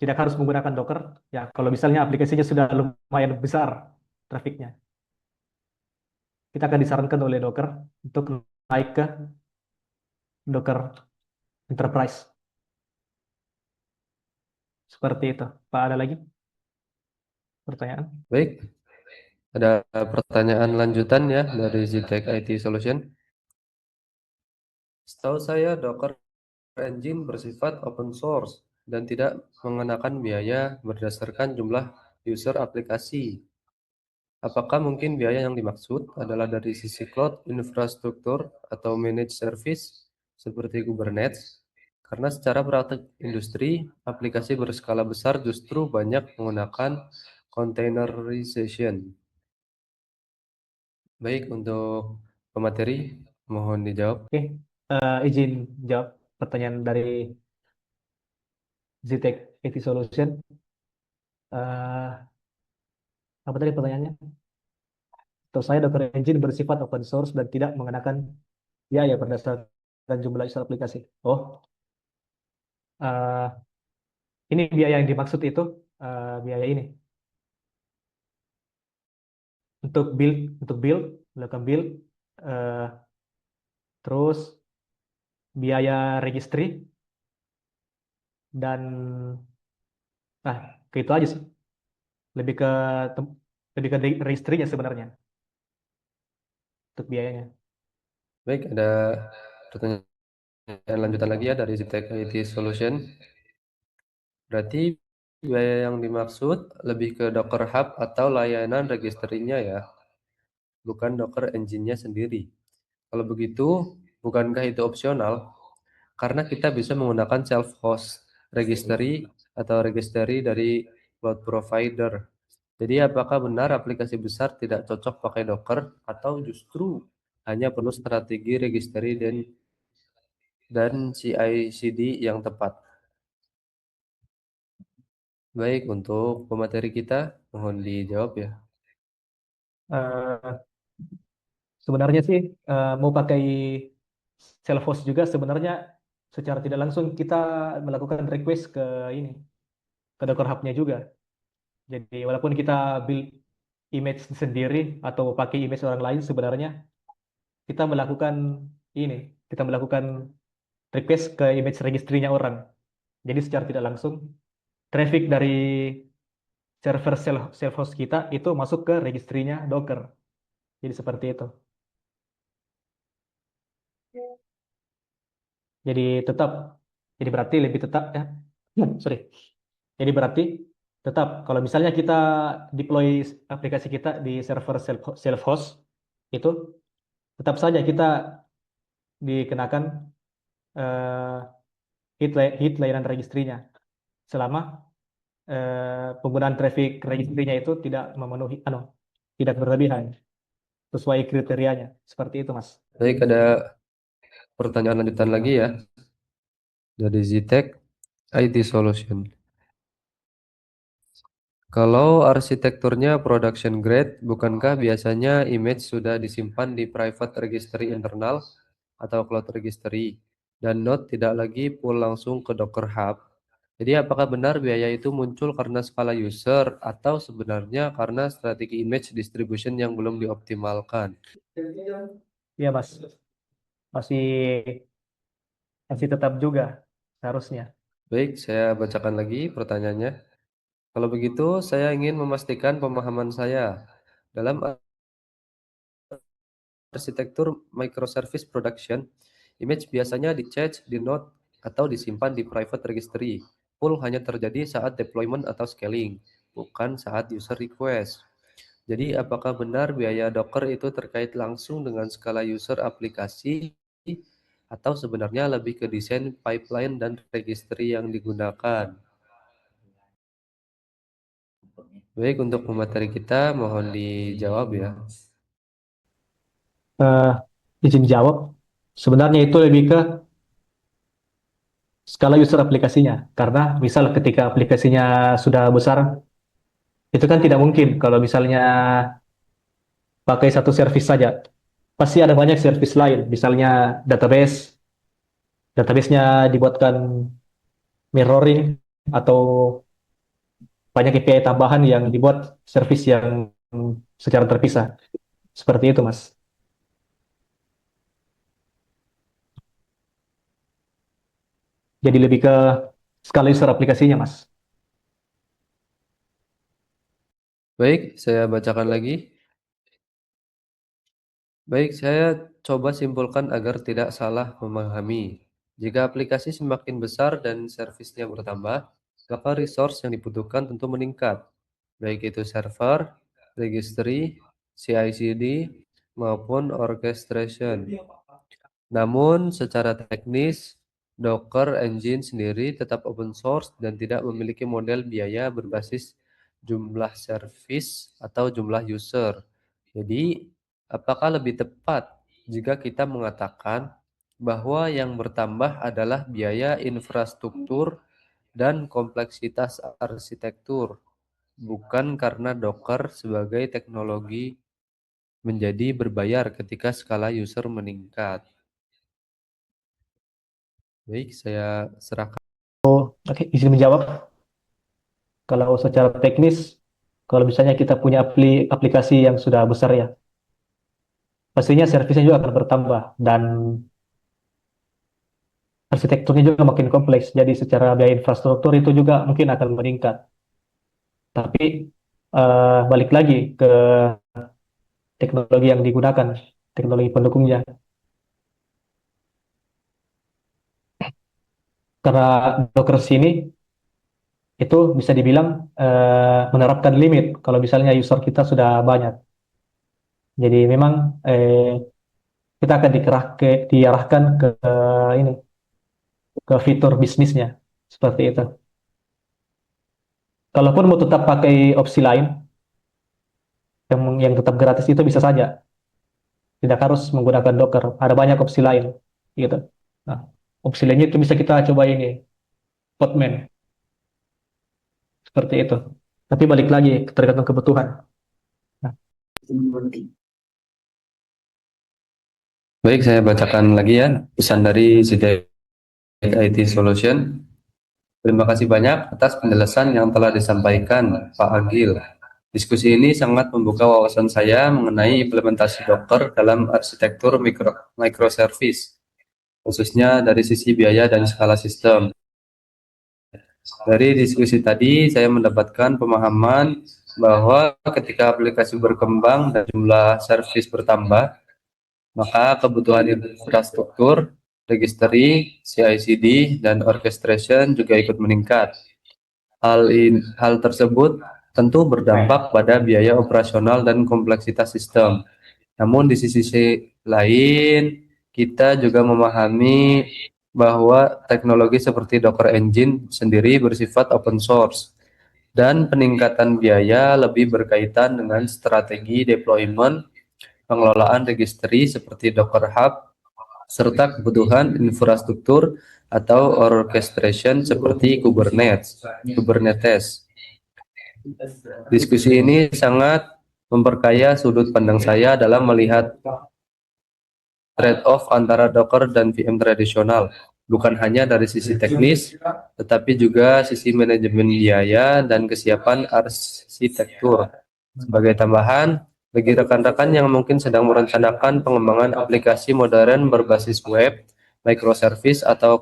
tidak harus menggunakan Docker, ya kalau misalnya aplikasinya sudah lumayan besar trafiknya, kita akan disarankan oleh Docker untuk naik ke Docker Enterprise. Seperti itu. Pak, ada lagi pertanyaan? Baik, ada pertanyaan lanjutan ya dari Zitech IT Solution. Setahu saya Docker Engine bersifat open source dan tidak mengenakan biaya berdasarkan jumlah user aplikasi. Apakah mungkin biaya yang dimaksud adalah dari sisi cloud infrastruktur atau managed service seperti Kubernetes? Karena secara praktik industri, aplikasi berskala besar justru banyak menggunakan containerization. Baik, untuk pemateri, mohon dijawab. Oke, izin jawab pertanyaan dari Zitech IT Solution. Eh, Apa tadi pertanyaannya? Tahu saya Docker Engine bersifat open source dan tidak mengenakan biaya berdasarkan jumlah user aplikasi. Oh, eh, ini biaya yang dimaksud itu biaya ini untuk build, melakukan build, eh, terus biaya registry dan ke itu aja sih. Lebih ke tem- Lebih ke registry-nya sebenarnya untuk biayanya. Baik, ada pertanyaan lanjutan lagi ya dari Zitech IT Solution. Berarti biaya yang dimaksud lebih ke Docker Hub atau layanan registrinya ya, bukan Docker Engine-nya sendiri. Kalau begitu, bukankah itu opsional? Karena kita bisa menggunakan self-host registry atau registry dari cloud provider. Jadi apakah benar aplikasi besar tidak cocok pakai Docker atau justru hanya perlu strategi registry dan CI/CD yang tepat? Baik, untuk pemateri kita, mohon dijawab ya. Eh, Sebenarnya sih mau pakai self host juga sebenarnya secara tidak langsung kita melakukan request ke ini ke Docker Hub-nya juga. Jadi walaupun kita build image sendiri atau pakai image orang lain sebenarnya kita melakukan ini kita melakukan request ke image registrinya orang. Jadi secara tidak langsung traffic dari server self host kita itu masuk ke registrinya Docker. Jadi seperti itu. Jadi tetap jadi berarti lebih tetap ya. Sorry. Jadi berarti tetap kalau misalnya kita deploy aplikasi kita di server self host itu tetap saja kita dikenakan eh, hit layanan registrinya selama penggunaan traffic registrinya itu tidak memenuhi tidak berlebihan sesuai kriterianya. Seperti itu, Mas. Baik, ada pertanyaan lanjutan lagi ya dari Zitek IT Solution. Kalau arsitekturnya production grade, bukankah biasanya image sudah disimpan di private registry internal atau cloud registry dan node tidak lagi pull langsung ke Docker Hub? Jadi apakah benar biaya itu muncul karena skala user atau sebenarnya karena strategi image distribution yang belum dioptimalkan? Iya, Mas. Masih masih tetap juga seharusnya. Baik, saya bacakan lagi pertanyaannya. Kalau begitu, saya ingin memastikan pemahaman saya. Dalam arsitektur microservice production, image biasanya di-cache di node atau disimpan di private registry. Pull hanya terjadi saat deployment atau scaling, bukan saat user request. Jadi, apakah benar biaya Docker itu terkait langsung dengan skala user aplikasi atau sebenarnya lebih ke desain pipeline dan registry yang digunakan? Baik, untuk pemateri kita mohon dijawab ya. Eh, izin jawab. Sebenarnya itu lebih ke skala user aplikasinya. Karena misal ketika aplikasinya sudah besar, itu kan tidak mungkin kalau misalnya pakai satu service saja. Pasti ada banyak service lain. Misalnya database-nya dibuatkan mirroring atau banyak API tambahan yang dibuat service yang secara terpisah. Seperti itu, Mas. Jadi lebih ke skala user aplikasinya, Mas. Baik, saya bacakan lagi. Baik, saya coba simpulkan agar tidak salah memahami. Jika aplikasi semakin besar dan servisnya bertambah, maka resource yang dibutuhkan tentu meningkat, baik itu server, registry, CI/CD, maupun orchestration. Namun, secara teknis, Docker Engine sendiri tetap open source dan tidak memiliki model biaya berbasis jumlah service atau jumlah user. Jadi, apakah lebih tepat jika kita mengatakan bahwa yang bertambah adalah biaya infrastruktur dan kompleksitas arsitektur, bukan karena Docker sebagai teknologi menjadi berbayar ketika skala user meningkat? Baik, saya serahkan. Oke, izin menjawab. Kalau secara teknis, kalau misalnya kita punya aplikasi yang sudah besar ya, pastinya servisnya juga akan bertambah dan arsitekturnya juga makin kompleks. Jadi secara biaya infrastruktur itu juga mungkin akan meningkat. Tapi balik lagi ke teknologi yang digunakan, teknologi pendukungnya. Karena Docker sini itu bisa dibilang menerapkan limit kalau misalnya user kita sudah banyak. Jadi memang kita akan diarahkan ke ini ke fitur bisnisnya seperti itu. Kalaupun mau tetap pakai opsi lain yang tetap gratis itu bisa saja, tidak harus menggunakan Docker. Ada banyak opsi lain, gitu. Nah, opsi lainnya itu bisa kita coba ini, Podman. Seperti itu. Tapi balik lagi tergantung kebutuhan. Nah, Baik, saya bacakan lagi ya pesan dari Zitec IT Solution. Terima kasih banyak atas penjelasan yang telah disampaikan Pak Agil. Diskusi ini sangat membuka wawasan saya mengenai implementasi Docker dalam arsitektur microservice, khususnya dari sisi biaya dan skala sistem. Dari diskusi tadi, saya mendapatkan pemahaman bahwa ketika aplikasi berkembang dan jumlah servis bertambah, maka kebutuhan infrastruktur, registry, CI/CD, dan orchestration juga ikut meningkat. Hal tersebut tentu berdampak pada biaya operasional dan kompleksitas sistem. Namun di sisi lain, kita juga memahami bahwa teknologi seperti Docker Engine sendiri bersifat open source dan peningkatan biaya lebih berkaitan dengan strategi deployment, pengelolaan registry seperti Docker Hub, serta kebutuhan infrastruktur atau orchestration seperti Kubernetes. Diskusi ini sangat memperkaya sudut pandang saya dalam melihat trade-off antara Docker dan VM tradisional, bukan hanya dari sisi teknis, tetapi juga sisi manajemen biaya dan kesiapan arsitektur. Sebagai tambahan, bagi rekan-rekan yang mungkin sedang merencanakan pengembangan aplikasi modern berbasis web, microservice, atau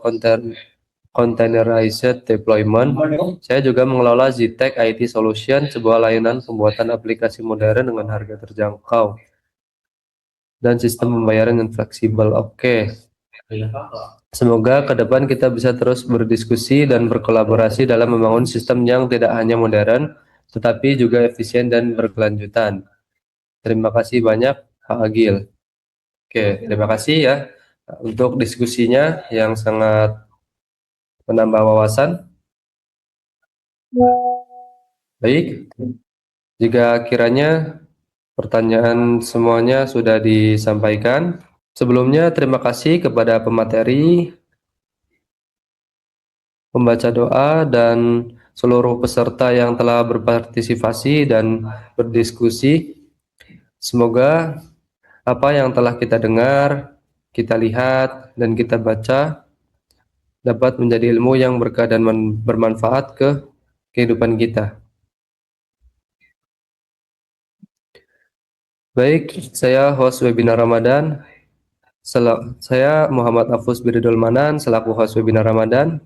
containerized deployment, saya juga mengelola Zitec IT Solution, sebuah layanan pembuatan aplikasi modern dengan harga terjangkau dan sistem pembayaran yang fleksibel. Oke. Semoga ke depan kita bisa terus berdiskusi dan berkolaborasi dalam membangun sistem yang tidak hanya modern, tetapi juga efisien dan berkelanjutan. Terima kasih banyak, Pak Agil. Oke, terima kasih ya untuk diskusinya yang sangat menambah wawasan. Baik, jika kiranya pertanyaan semuanya sudah disampaikan, sebelumnya terima kasih kepada pemateri, pembaca doa, dan seluruh peserta yang telah berpartisipasi dan berdiskusi. Semoga apa yang telah kita dengar, kita lihat, dan kita baca dapat menjadi ilmu yang berkah dan bermanfaat ke kehidupan kita. Baik, saya host webinar Ramadan. Saya Muhammad Afus Biridul Manan selaku host webinar Ramadan.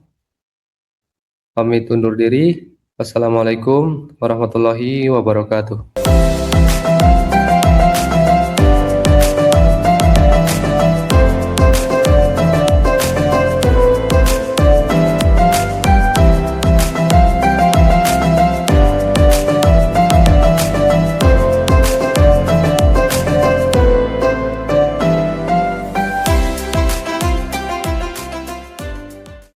Pamit undur diri. Wassalamualaikum warahmatullahi wabarakatuh.